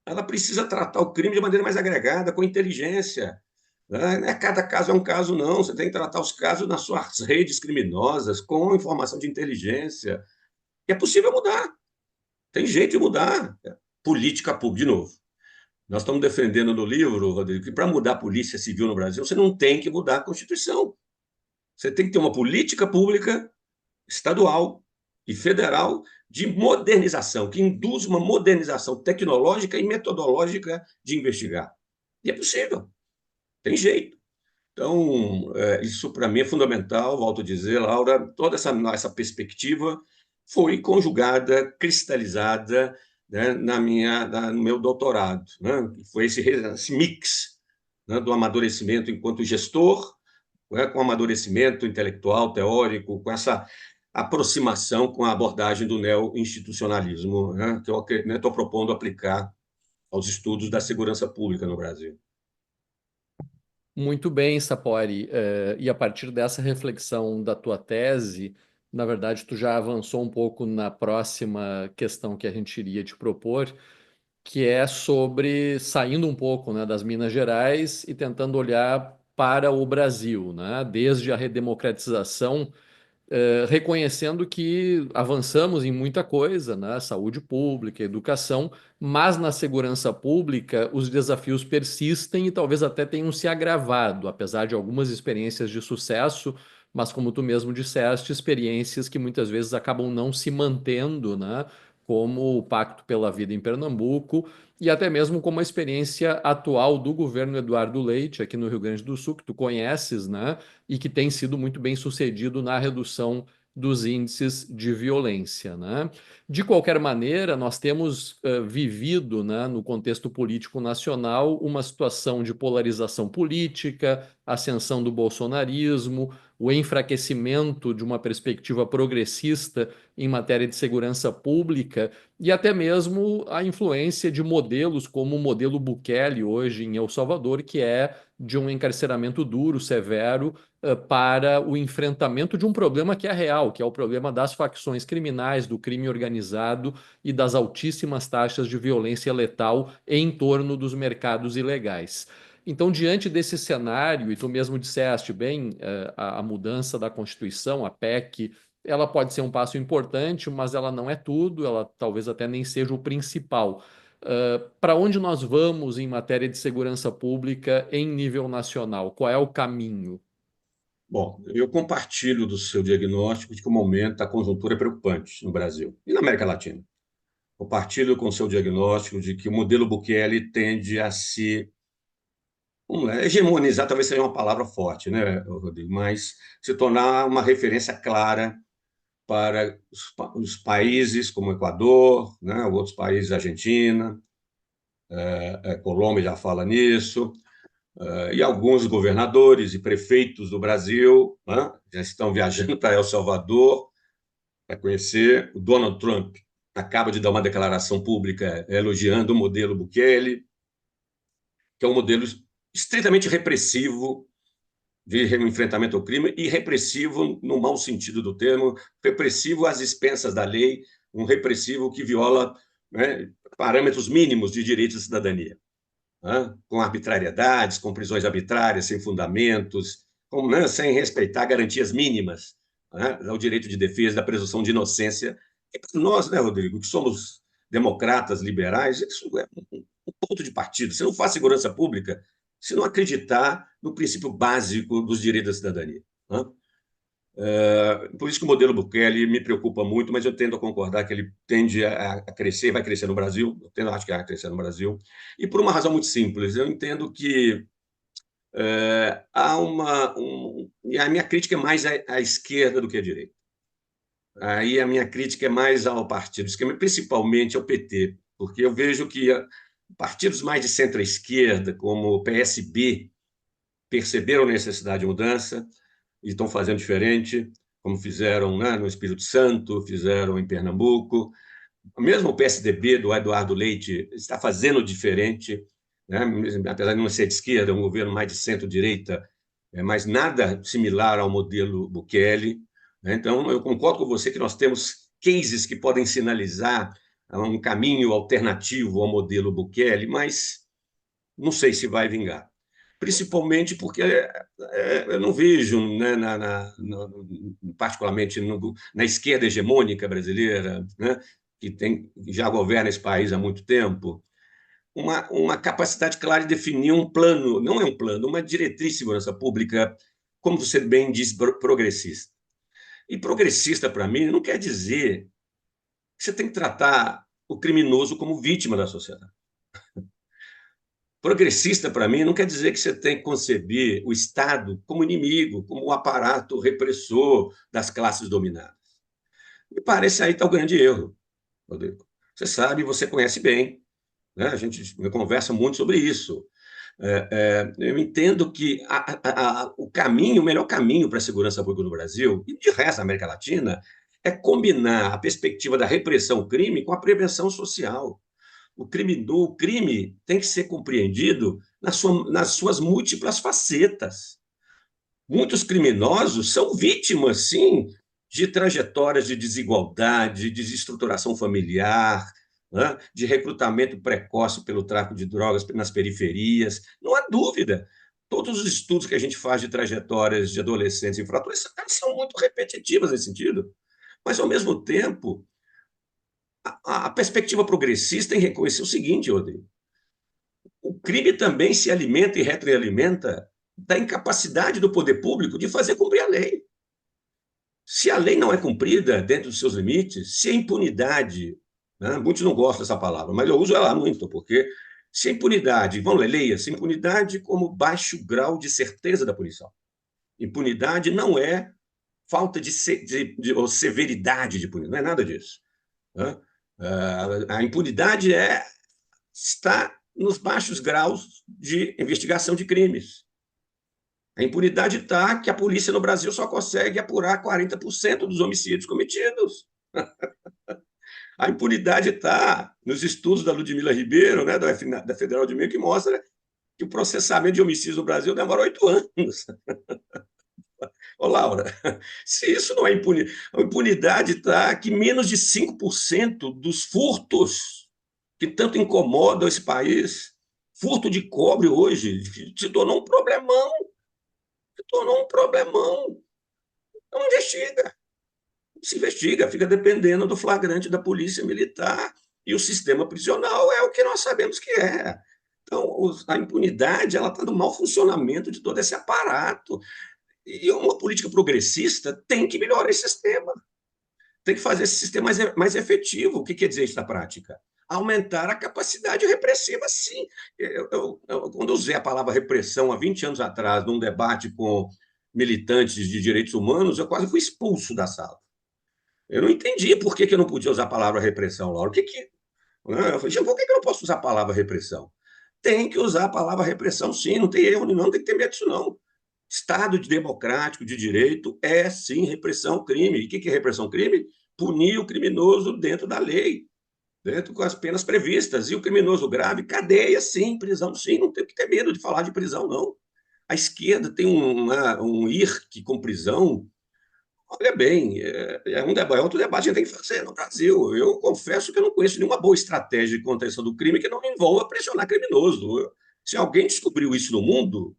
[SPEAKER 3] Ela precisa tratar o crime de maneira mais agregada, com inteligência. Não é cada caso é um caso, não. Você tem que tratar os casos nas suas redes criminosas, com informação de inteligência. E é possível mudar. Tem jeito de mudar. Política pública, de novo. Nós estamos defendendo no livro, Rodrigo, que para mudar a Polícia Civil no Brasil, você não tem que mudar a Constituição. Você tem que ter uma política pública estadual e federal de modernização, que induz uma modernização tecnológica e metodológica de investigar. E é possível. Tem jeito. Então, isso para mim é fundamental, volto a dizer, Laura, toda essa perspectiva foi conjugada, cristalizada, né, no meu doutorado, né? Foi esse mix, né, do amadurecimento enquanto gestor, né, com amadurecimento intelectual, teórico, com essa aproximação com a abordagem do neo-institucionalismo, né, que eu estou propondo aplicar aos estudos da segurança pública no Brasil.
[SPEAKER 1] Muito bem, Sapori. E a partir dessa reflexão da tua tese, na verdade, tu já avançou um pouco na próxima questão que a gente iria te propor, que é sobre saindo um pouco, né, das Minas Gerais e tentando olhar para o Brasil, né, desde a redemocratização, reconhecendo que avançamos em muita coisa, né? Saúde pública, educação, mas na segurança pública os desafios persistem e talvez até tenham se agravado, apesar de algumas experiências de sucesso, mas como tu mesmo disseste, experiências que muitas vezes acabam não se mantendo, né? Como o Pacto pela Vida em Pernambuco e até mesmo como a experiência atual do governo Eduardo Leite aqui no Rio Grande do Sul, que tu conheces, né? E que tem sido muito bem sucedido na redução dos índices de violência, né? De qualquer maneira, nós temos vivido, né, no contexto político nacional, uma situação de polarização política, ascensão do bolsonarismo, o enfraquecimento de uma perspectiva progressista em matéria de segurança pública e até mesmo a influência de modelos como o modelo Bukele hoje em El Salvador, que é de um encarceramento duro, severo, para o enfrentamento de um problema que é real, que é o problema das facções criminais, do crime organizado e das altíssimas taxas de violência letal em torno dos mercados ilegais. Então, diante desse cenário, e tu mesmo disseste bem, a mudança da Constituição, a PEC, ela pode ser um passo importante, mas ela não é tudo, ela talvez até nem seja o principal. Para onde nós vamos em matéria de segurança pública em nível nacional? Qual é o caminho?
[SPEAKER 3] Bom, eu compartilho do seu diagnóstico de que o momento, a conjuntura é preocupante no Brasil e na América Latina. Compartilho com o seu diagnóstico de que o modelo Bukele tende a se hegemonizar, talvez seja uma palavra forte, né, Rodrigo, mas se tornar uma referência clara para os países como o Equador, né, outros países, Argentina, Colômbia já fala nisso, e alguns governadores e prefeitos do Brasil, né, já estão viajando para El Salvador para conhecer. O Donald Trump acaba de dar uma declaração pública elogiando o modelo Bukele, que é um modelo estritamente repressivo de enfrentamento ao crime e repressivo no mau sentido do termo, repressivo às expensas da lei, um repressivo que viola, né, parâmetros mínimos de direitos de cidadania, né, com arbitrariedades, com prisões arbitrárias, sem fundamentos, né, sem respeitar garantias mínimas né, ao direito de defesa, da presunção de inocência. E para nós, né, Rodrigo, que somos democratas, liberais, isso é um ponto de partida. Você não faz segurança pública se não acreditar no princípio básico dos direitos da cidadania, né? Por isso que o modelo Bukele me preocupa muito, mas eu tendo a concordar que ele tende a crescer, vai crescer no Brasil, acho que vai crescer no Brasil, e por uma razão muito simples. Eu entendo que há e a minha crítica é mais à esquerda do que à direita. Aí a minha crítica é mais ao partido, principalmente ao PT, porque eu vejo que partidos mais de centro-esquerda, como o PSB, perceberam a necessidade de mudança e estão fazendo diferente, como fizeram, né, no Espírito Santo, fizeram em Pernambuco. Mesmo o PSDB do Eduardo Leite está fazendo diferente, né, apesar de não ser de esquerda, é um governo mais de centro-direita, mas nada similar ao modelo Bukele, né? Então, eu concordo com você que nós temos cases que podem sinalizar um caminho alternativo ao modelo Bukele, mas não sei se vai vingar. Principalmente porque eu não vejo, né, particularmente na esquerda hegemônica brasileira, né, que já governa esse país há muito tempo, uma capacidade clara de definir um plano, não é um plano, uma diretriz de segurança pública, como você bem diz, progressista. E progressista, para mim, não quer dizer que você tem que tratar o criminoso como vítima da sociedade. Progressista, para mim, não quer dizer que você tem que conceber o Estado como inimigo, como um aparato repressor das classes dominadas. Me parece aí está o grande erro, Rodrigo. Você sabe, você conhece bem, né? A gente conversa muito sobre isso. Eu entendo que o melhor caminho para a segurança pública no Brasil, e de resto na América Latina, é combinar a perspectiva da repressão ao crime com a prevenção social. O crime tem que ser compreendido nas suas múltiplas facetas. Muitos criminosos são vítimas, sim, de trajetórias de desigualdade, de desestruturação familiar, né, de recrutamento precoce pelo tráfico de drogas nas periferias. Não há dúvida. Todos os estudos que a gente faz de trajetórias de adolescentes infratores são muito repetitivas nesse sentido. Mas, ao mesmo tempo, a perspectiva progressista tem que reconhecer o seguinte, Rodrigo: o crime também se alimenta e retroalimenta da incapacidade do poder público de fazer cumprir a lei. Se a lei não é cumprida dentro dos seus limites, se a impunidade, né, muitos não gostam dessa palavra, mas eu uso ela muito, porque se a impunidade, vamos ler, leia-se, impunidade como baixo grau de certeza da punição. Impunidade não é falta de severidade de punição, não é nada disso, né? A impunidade está nos baixos graus de investigação de crimes. A impunidade está que a polícia no Brasil só consegue apurar 40% dos homicídios cometidos. A impunidade está nos estudos da Ludmila Ribeiro, né, da Federal de Meio, que mostra que o processamento de homicídios no Brasil demora 8 anos. Ô, Laura, se isso não é impunidade, a impunidade está que menos de 5% dos furtos que tanto incomodam esse país, furto de cobre hoje, se tornou um problemão. Não se investiga, fica dependendo do flagrante da polícia militar, e o sistema prisional é o que nós sabemos que é. Então, a impunidade está no mau funcionamento de todo esse aparato. E uma política progressista tem que melhorar esse sistema, tem que fazer esse sistema mais efetivo. O que quer dizer isso na prática? Aumentar a capacidade repressiva, sim. Quando eu usei a palavra repressão há 20 anos atrás, num debate com militantes de direitos humanos, eu quase fui expulso da sala. Eu não entendi por que eu não podia usar a palavra repressão, Laura. Eu falei, por que eu não posso usar a palavra repressão? Tem que usar a palavra repressão, sim, não tem erro nenhum, não tem que ter medo disso, não. Estado democrático de direito é, sim, repressão crime. E o que é repressão crime? Punir o criminoso dentro da lei, dentro com as penas previstas. E o criminoso grave, cadeia, sim, prisão, sim. Não tem que ter medo de falar de prisão, não. A esquerda tem um IRC com prisão. Olha bem, é outro debate que a gente tem que fazer no Brasil. Eu confesso que eu não conheço nenhuma boa estratégia de contenção do crime que não envolva pressionar criminoso. Se alguém descobriu isso no mundo,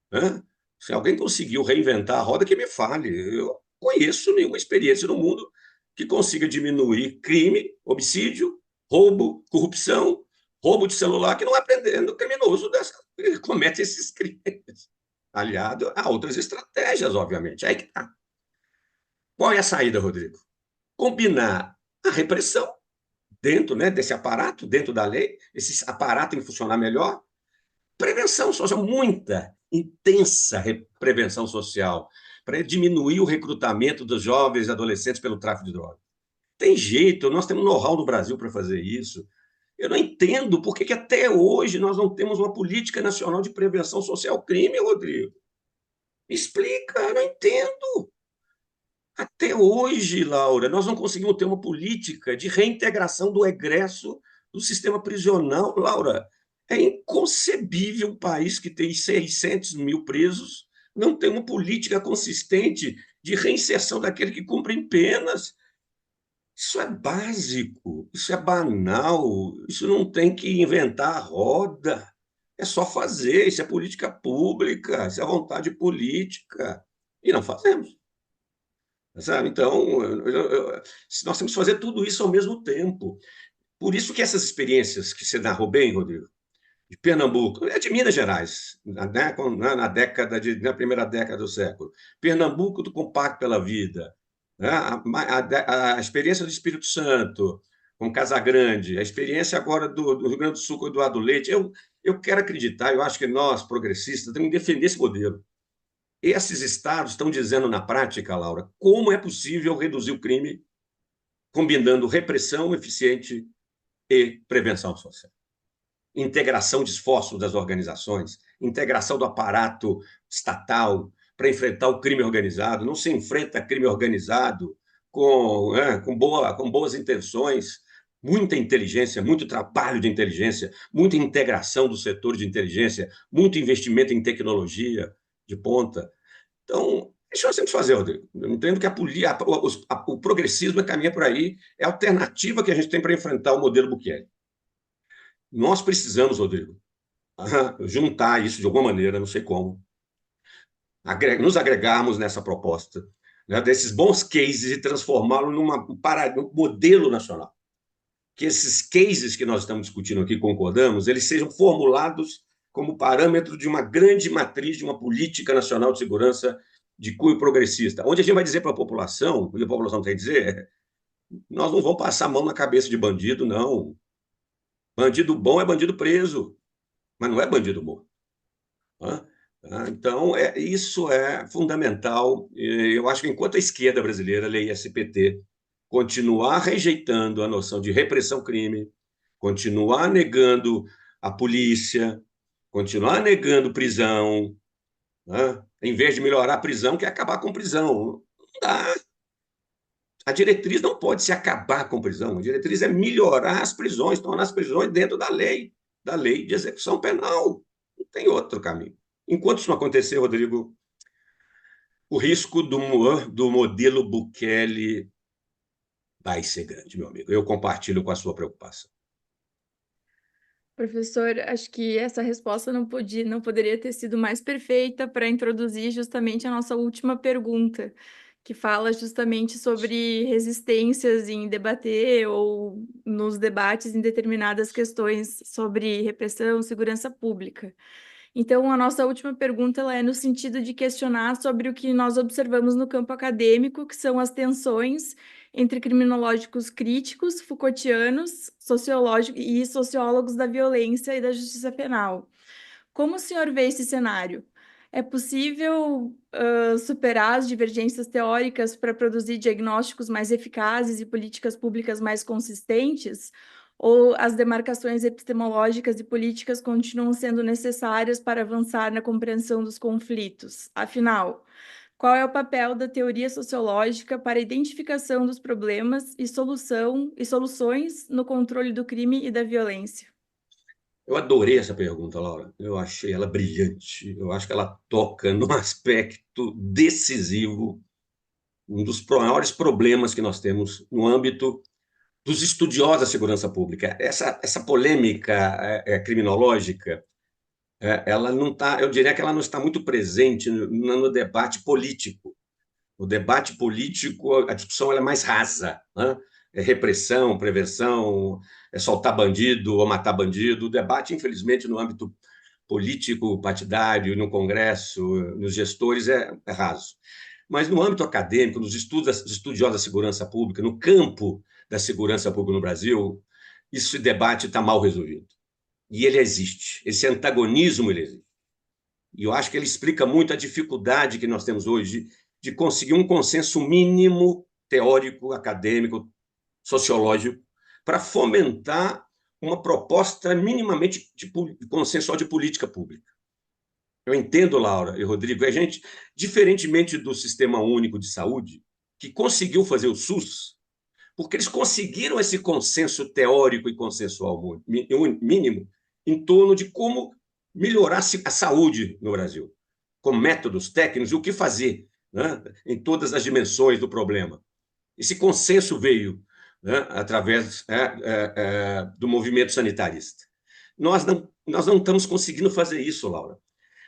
[SPEAKER 3] né? Se alguém conseguiu reinventar a roda, que me fale. conheço nenhuma experiência no mundo que consiga diminuir crime, homicídio, roubo, corrupção, roubo de celular, que não é prendendo criminoso que comete esses crimes, aliado a outras estratégias, obviamente. Aí que está. Qual é a saída, Rodrigo? Combinar a repressão dentro, né, desse aparato, dentro da lei, esse aparato tem que funcionar melhor. Prevenção social, muita, intensa prevenção social, para diminuir o recrutamento dos jovens e adolescentes pelo tráfico de drogas. Tem jeito, nós temos know-how no Brasil para fazer isso. Eu não entendo por que até hoje nós não temos uma política nacional de prevenção social ao crime, Rodrigo. Me explica, eu não entendo. Até hoje, Laura, nós não conseguimos ter uma política de reintegração do egresso do sistema prisional. Laura, é inconcebível um país que tem 600 mil presos não ter uma política consistente de reinserção daquele que cumpre penas. Isso é básico, isso é banal, isso não tem que inventar a roda. É só fazer, isso é política pública, isso é vontade política. E não fazemos. Sabe? Então, nós temos que fazer tudo isso ao mesmo tempo. Por isso que essas experiências que você narrou bem, Rodrigo, de Pernambuco, é de Minas Gerais, né, na primeira década do século. Pernambuco do Compacto pela Vida, né, a experiência do Espírito Santo, com Casagrande, a experiência agora do Rio Grande do Sul com Eduardo Leite. Eu quero acreditar, eu acho que nós, progressistas, temos que defender esse modelo. Esses estados estão dizendo na prática, Laura, como é possível reduzir o crime combinando repressão eficiente e prevenção social. Integração de esforços das organizações, integração do aparato estatal para enfrentar o crime organizado. Não se enfrenta crime organizado com boas intenções, muita inteligência, muito trabalho de inteligência, muita integração do setor de inteligência, muito investimento em tecnologia de ponta. Então, isso nós temos que fazer, Rodrigo. Eu entendo que o progressismo caminha por aí, é a alternativa que a gente tem para enfrentar o modelo Bukele. Nós precisamos, Rodrigo, juntar isso de alguma maneira, não sei como, nos agregarmos nessa proposta, né, desses bons cases e transformá-lo num modelo nacional. Que esses cases que nós estamos discutindo aqui, concordamos, eles sejam formulados como parâmetro de uma grande matriz de uma política nacional de segurança de cunho progressista, onde a gente vai dizer para a população, o que a população tem que dizer, nós não vamos passar a mão na cabeça de bandido, não. Bandido bom é bandido preso, mas não é bandido morto. Então, isso é fundamental. Eu acho que enquanto a esquerda brasileira, lei SPT, continuar rejeitando a noção de repressão-crime, continuar negando a polícia, continuar negando prisão, né? Em vez de melhorar a prisão, quer acabar com prisão. Não dá. A diretriz não pode se acabar com prisão. A diretriz é melhorar as prisões, tornar as prisões dentro da lei de execução penal. Não tem outro caminho. Enquanto isso não acontecer, Rodrigo, o risco do modelo Bukele vai ser grande, meu amigo. Eu compartilho com a sua preocupação.
[SPEAKER 2] Professor, acho que essa resposta não poderia ter sido mais perfeita para introduzir justamente a nossa última pergunta, que fala justamente sobre resistências em debater ou nos debates em determinadas questões sobre repressão e segurança pública. Então, a nossa última pergunta ela é no sentido de questionar sobre o que nós observamos no campo acadêmico, que são as tensões entre criminológicos críticos, Foucaultianos, sociológicos e sociólogos da violência e da justiça penal. Como o senhor vê esse cenário? É possível superar as divergências teóricas para produzir diagnósticos mais eficazes e políticas públicas mais consistentes? Ou as demarcações epistemológicas e políticas continuam sendo necessárias para avançar na compreensão dos conflitos? Afinal, qual é o papel da teoria sociológica para a identificação dos problemas e soluções no controle do crime e da violência?
[SPEAKER 3] Eu adorei essa pergunta, Laura. Eu achei ela brilhante. Eu acho que ela toca num aspecto decisivo, um dos maiores problemas que nós temos no âmbito dos estudiosos da segurança pública. Essa polêmica criminológica, ela não tá, eu diria que ela não está muito presente no debate político. O debate político, a discussão ela é mais rasa, né? É repressão, prevenção, é soltar bandido ou matar bandido. O debate, infelizmente, no âmbito político, partidário, no Congresso, nos gestores, é raso. Mas no âmbito acadêmico, nos estudiosos da segurança pública, no campo da segurança pública no Brasil, esse debate está mal resolvido. E ele existe, esse antagonismo ele existe. E eu acho que ele explica muito a dificuldade que nós temos hoje de conseguir um consenso mínimo teórico, acadêmico, sociológico, para fomentar uma proposta minimamente de consensual de política pública. Eu entendo, Laura e Rodrigo, a gente, diferentemente do Sistema Único de Saúde, que conseguiu fazer o SUS, porque eles conseguiram esse consenso teórico e consensual mínimo em torno de como melhorar a saúde no Brasil, com métodos técnicos e o que fazer, né, em todas as dimensões do problema. Esse consenso veio, né, através do movimento sanitarista. Nós não estamos conseguindo fazer isso, Laura.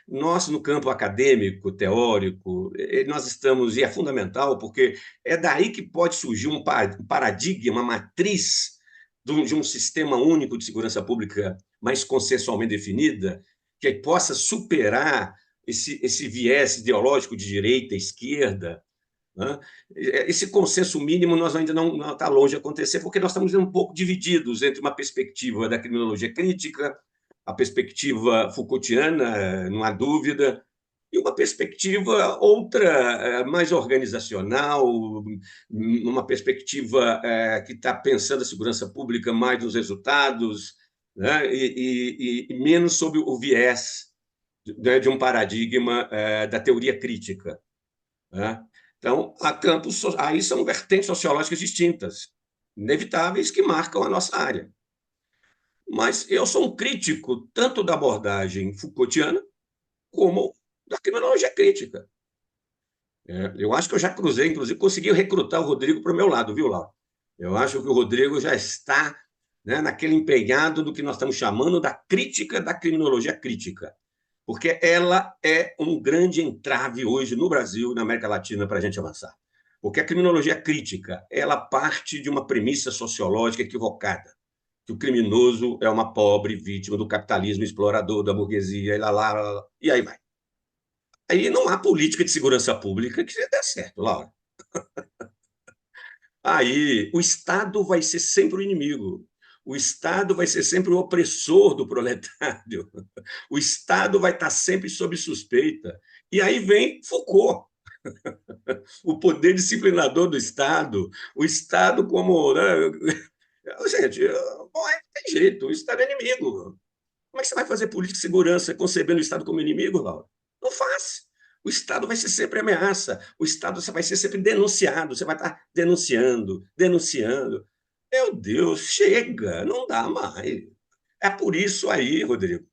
[SPEAKER 3] Nós, no campo acadêmico, teórico, nós estamos, e é fundamental, porque é daí que pode surgir um paradigma, uma matriz de um sistema único de segurança pública mais consensualmente definida, que possa superar esse viés ideológico de direita, esquerda, né? Esse consenso mínimo nós ainda não está longe de acontecer, porque nós estamos um pouco divididos entre uma perspectiva da criminologia crítica, a perspectiva Foucaultiana, não há dúvida, e uma perspectiva outra, mais organizacional, uma perspectiva que está pensando a segurança pública mais nos resultados, né, e menos sob o viés, né, de um paradigma da teoria crítica, né? Então, aí são vertentes sociológicas distintas, inevitáveis, que marcam a nossa área. Mas eu sou um crítico tanto da abordagem Foucaultiana como da criminologia crítica. Eu acho que eu já cruzei, inclusive, consegui recrutar o Rodrigo para o meu lado, viu, Laura? Eu acho que o Rodrigo já está, né, naquele empenhado do que nós estamos chamando da crítica da criminologia crítica, porque ela é um grande entrave hoje no Brasil e na América Latina para a gente avançar. Porque a criminologia crítica, ela parte de uma premissa sociológica equivocada, que o criminoso é uma pobre vítima do capitalismo explorador, da burguesia, e aí vai. Aí não há política de segurança pública que dê certo, Laura. Aí o Estado vai ser sempre o inimigo. O Estado vai ser sempre o opressor do proletário. O Estado vai estar sempre sob suspeita. E aí vem Foucault, o poder disciplinador do Estado, o Estado como, né? Gente, não tem jeito, o Estado é inimigo. Como é que você vai fazer política de segurança concebendo o Estado como inimigo, Laura? Não faz. O Estado vai ser sempre ameaça, o Estado vai ser sempre denunciado, você vai estar denunciando, denunciando. Meu Deus, chega, não dá mais. É por isso aí, Rodrigo,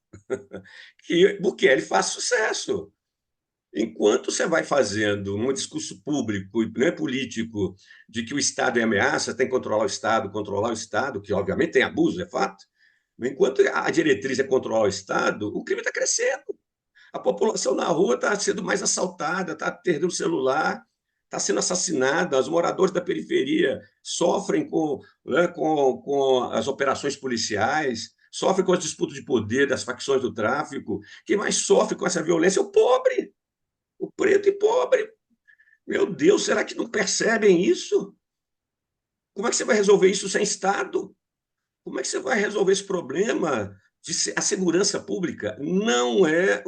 [SPEAKER 3] que Bukele faz sucesso. Enquanto você vai fazendo um discurso público, né, político, de que o Estado é ameaça, tem que controlar o Estado, que obviamente tem abuso, é fato. Enquanto a diretriz é controlar o Estado, o crime está crescendo. A população na rua está sendo mais assaltada, está perdendo o celular, está sendo assassinada. Os moradores da periferia sofrem né, com as operações policiais, sofrem com as disputas de poder das facções do tráfico. Quem mais sofre com essa violência é o pobre, o preto e pobre. Meu Deus, será que não percebem isso? Como é que você vai resolver isso sem Estado? Como é que você vai resolver esse problema? A segurança pública não é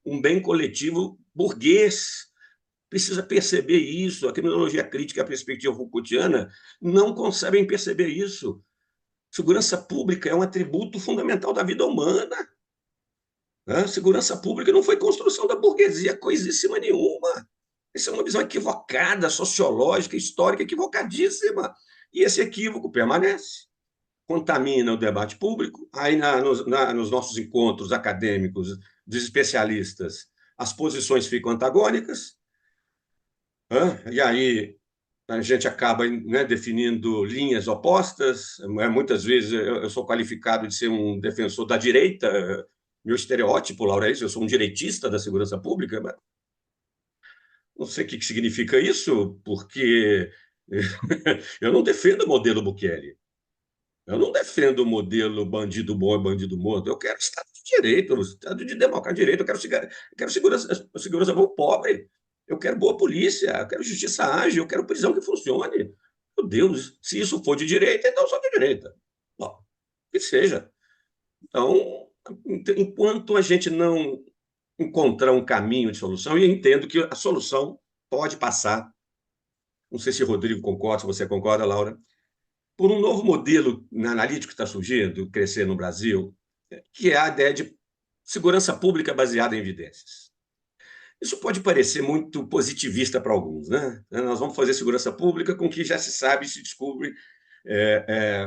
[SPEAKER 3] um bem coletivo burguês. Precisa perceber isso. A criminologia crítica, a perspectiva Foucaultiana, não conseguem perceber isso. Segurança pública é um atributo fundamental da vida humana. A segurança pública não foi construção da burguesia, coisíssima nenhuma. Essa é uma visão equivocada, sociológica, histórica, equivocadíssima. E esse equívoco permanece, contamina o debate público. Aí, nos nossos encontros acadêmicos dos especialistas, as posições ficam antagônicas, e aí a gente acaba, né, definindo linhas opostas. Muitas vezes eu sou qualificado de ser um defensor da direita, meu estereótipo, Laura, é isso, eu sou um direitista da segurança pública. Não sei o que significa isso, porque eu não defendo o modelo Bukele. Eu não defendo o modelo bandido bom e bandido morto. Eu quero Estado de Direito, Estado de democracia de direito. Eu quero segurança para o pobre. Eu quero boa polícia. Eu quero justiça ágil. Eu quero prisão que funcione. Meu Deus, se isso for de direita, então eu sou de direita. Bom, que seja. Então, enquanto a gente não encontrar um caminho de solução, e eu entendo que a solução pode passar, não sei se o Rodrigo concorda, se você concorda, Laura, por um novo modelo analítico que está surgindo, crescer no Brasil, que é a ideia de segurança pública baseada em evidências. Isso pode parecer muito positivista para alguns, né? Nós vamos fazer segurança pública com o que já se sabe e se descobre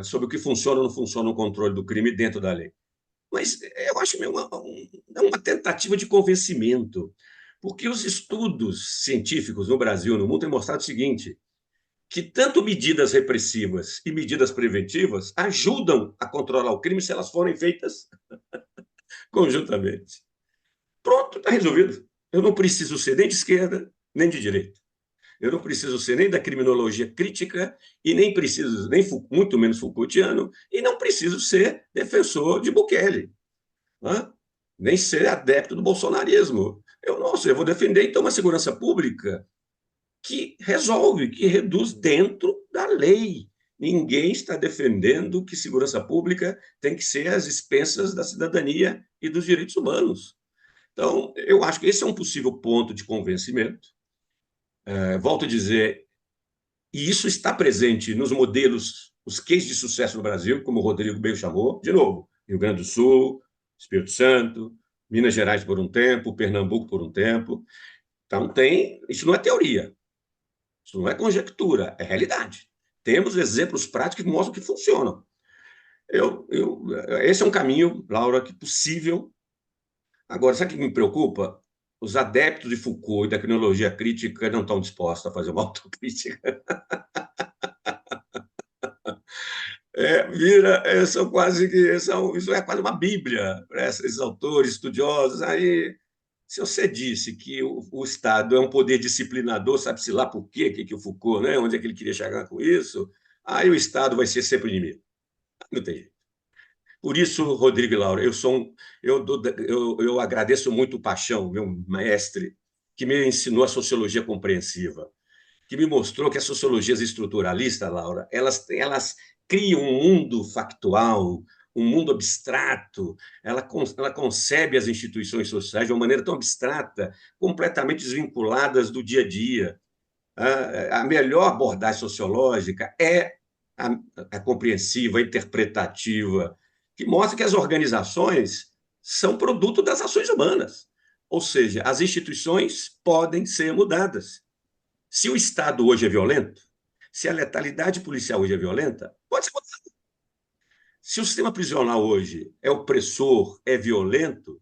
[SPEAKER 3] sobre o que funciona ou não funciona o controle do crime dentro da lei. Mas eu acho que é uma tentativa de convencimento, porque os estudos científicos no Brasil e no mundo têm mostrado o seguinte, que tanto medidas repressivas e medidas preventivas ajudam a controlar o crime se elas forem feitas conjuntamente. Pronto, está resolvido. Eu não preciso ser nem de esquerda, nem de direita. Eu não preciso ser nem da criminologia crítica e nem preciso, nem muito menos Foucaultiano, e não preciso ser defensor de Bukele, né? Nem ser adepto do bolsonarismo. Eu vou defender, então, uma segurança pública que resolve, que reduz dentro da lei. Ninguém está defendendo que segurança pública tem que ser às expensas da cidadania e dos direitos humanos. Então, eu acho que esse é um possível ponto de convencimento. Volto a dizer, e isso está presente nos modelos, os cases de sucesso no Brasil, como o Rodrigo bem chamou, de novo, Rio Grande do Sul, Espírito Santo, Minas Gerais por um tempo, Pernambuco por um tempo. Então, isso não é teoria, isso não é conjectura, é realidade. Temos exemplos práticos que mostram que funcionam. Esse é um caminho, Laura, que é possível. Agora, sabe o que me preocupa? Os adeptos de Foucault e da criminologia crítica não estão dispostos a fazer uma autocrítica. São quase que isso é quase uma bíblia para esses autores estudiosos. Aí, se você disse que o Estado é um poder disciplinador, sabe-se lá por quê, que o Foucault, né? Onde é que ele queria chegar com isso? Aí o Estado vai ser sempre inimigo. Não tem jeito. Por isso, Rodrigo e Laura, eu agradeço muito o Paixão, meu mestre, que me ensinou a sociologia compreensiva, que me mostrou que as sociologias estruturalistas, Laura, elas criam um mundo factual, um mundo abstrato, ela concebe as instituições sociais de uma maneira tão abstrata, completamente desvinculadas do dia a dia. A melhor abordagem sociológica é a, a compreensiva, a interpretativa, que mostra que as organizações são produto das ações humanas. Ou seja, as instituições podem ser mudadas. Se o Estado hoje é violento, se a letalidade policial hoje é violenta, pode ser mudado. Se o sistema prisional hoje é opressor, é violento,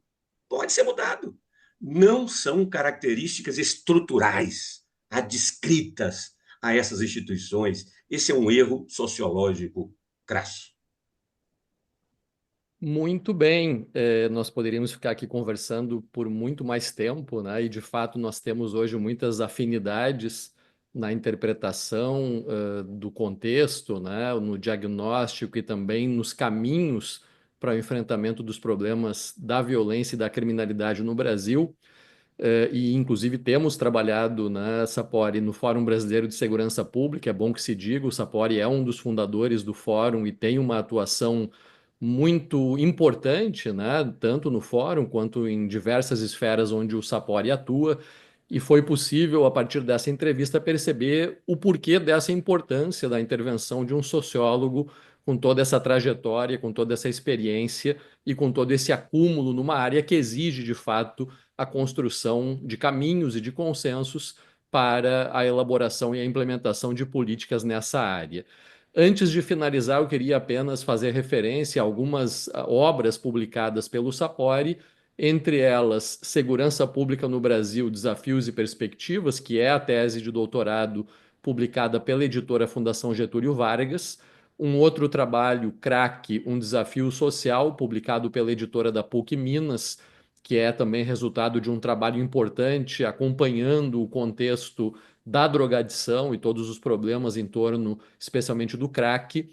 [SPEAKER 3] pode ser mudado. Não são características estruturais adscritas a essas instituições. Esse é um erro sociológico crasso.
[SPEAKER 1] Muito bem, nós poderíamos ficar aqui conversando por muito mais tempo, né? E de fato nós temos hoje muitas afinidades na interpretação do contexto, né? No diagnóstico e também nos caminhos para o enfrentamento dos problemas da violência e da criminalidade no Brasil. E inclusive temos trabalhado na Sapori no Fórum Brasileiro de Segurança Pública. É bom que se diga, o Sapori é um dos fundadores do fórum e tem uma atuação muito importante, né, tanto no fórum quanto em diversas esferas onde o Sapori atua, e foi possível, a partir dessa entrevista, perceber o porquê dessa importância da intervenção de um sociólogo com toda essa trajetória, com toda essa experiência e com todo esse acúmulo numa área que exige, de fato, a construção de caminhos e de consensos para a elaboração e a implementação de políticas nessa área. Antes de finalizar, eu queria apenas fazer referência a algumas obras publicadas pelo Sapori, entre elas Segurança Pública no Brasil, Desafios e Perspectivas, que é a tese de doutorado publicada pela editora Fundação Getúlio Vargas, um outro trabalho, CRAC, um desafio social, publicado pela editora da PUC Minas, que é também resultado de um trabalho importante acompanhando o contexto da drogadição e todos os problemas em torno, especialmente do crack.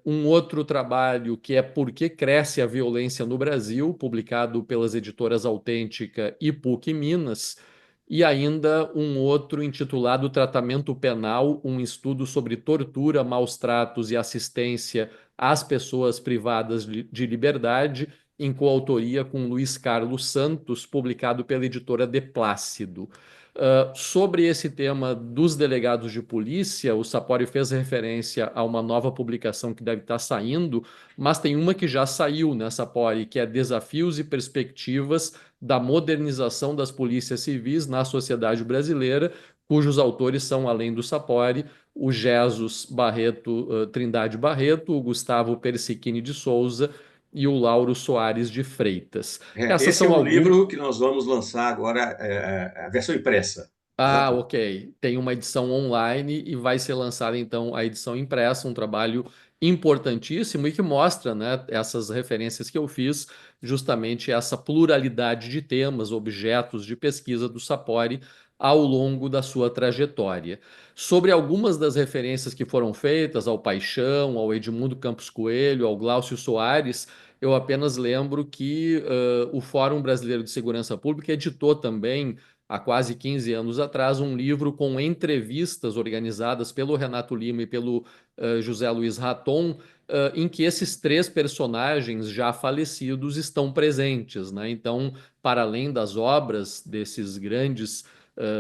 [SPEAKER 1] Um outro trabalho que é Por que Cresce a Violência no Brasil, publicado pelas editoras Autêntica e PUC Minas, e ainda um outro intitulado Tratamento Penal, um estudo sobre tortura, maus tratos e assistência às pessoas privadas de liberdade, em coautoria com Luiz Carlos Santos, publicado pela editora De Plácido. Sobre esse tema dos delegados de polícia, o Sapori fez referência a uma nova publicação que deve estar saindo, mas tem uma que já saiu, né, Sapori, que é Desafios e Perspectivas da Modernização das Polícias Civis na Sociedade Brasileira, cujos autores são, além do Sapori, o Jesus Barreto, Trindade Barreto, o Gustavo Persichini de Souza e o Lauro Soares de Freitas. Essas
[SPEAKER 3] Esse é
[SPEAKER 1] são
[SPEAKER 3] um
[SPEAKER 1] algumas.
[SPEAKER 3] livro que nós vamos lançar agora, a versão impressa.
[SPEAKER 1] Ah, ok. Tem uma edição online e vai ser lançada então a edição impressa, um trabalho importantíssimo e que mostra, né, essas referências que eu fiz, justamente essa pluralidade de temas, objetos de pesquisa do Sapori ao longo da sua trajetória. Sobre algumas das referências que foram feitas ao Paixão, ao Edmundo Campos Coelho, ao Glaucio Soares, eu apenas lembro que o Fórum Brasileiro de Segurança Pública editou também há quase 15 anos atrás, um livro com entrevistas organizadas pelo Renato Lima e pelo José Luiz Raton, em que esses três personagens já falecidos estão presentes, né? Então, para além das obras desses grandes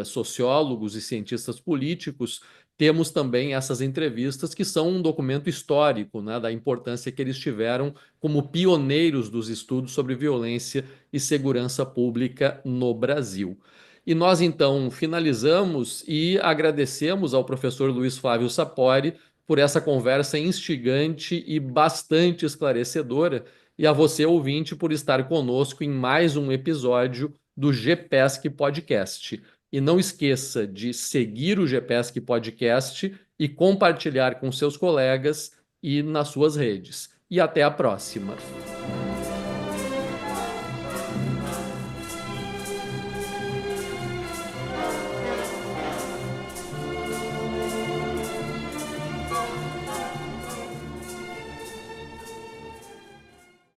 [SPEAKER 1] sociólogos e cientistas políticos, temos também essas entrevistas que são um documento histórico, né, da importância que eles tiveram como pioneiros dos estudos sobre violência e segurança pública no Brasil. E nós, então, finalizamos e agradecemos ao professor Luiz Flávio Sapori por essa conversa instigante e bastante esclarecedora, e a você, ouvinte, por estar conosco em mais um episódio do GPESC Podcast. E não esqueça de seguir o GPESC Podcast e compartilhar com seus colegas e nas suas redes. E até a próxima!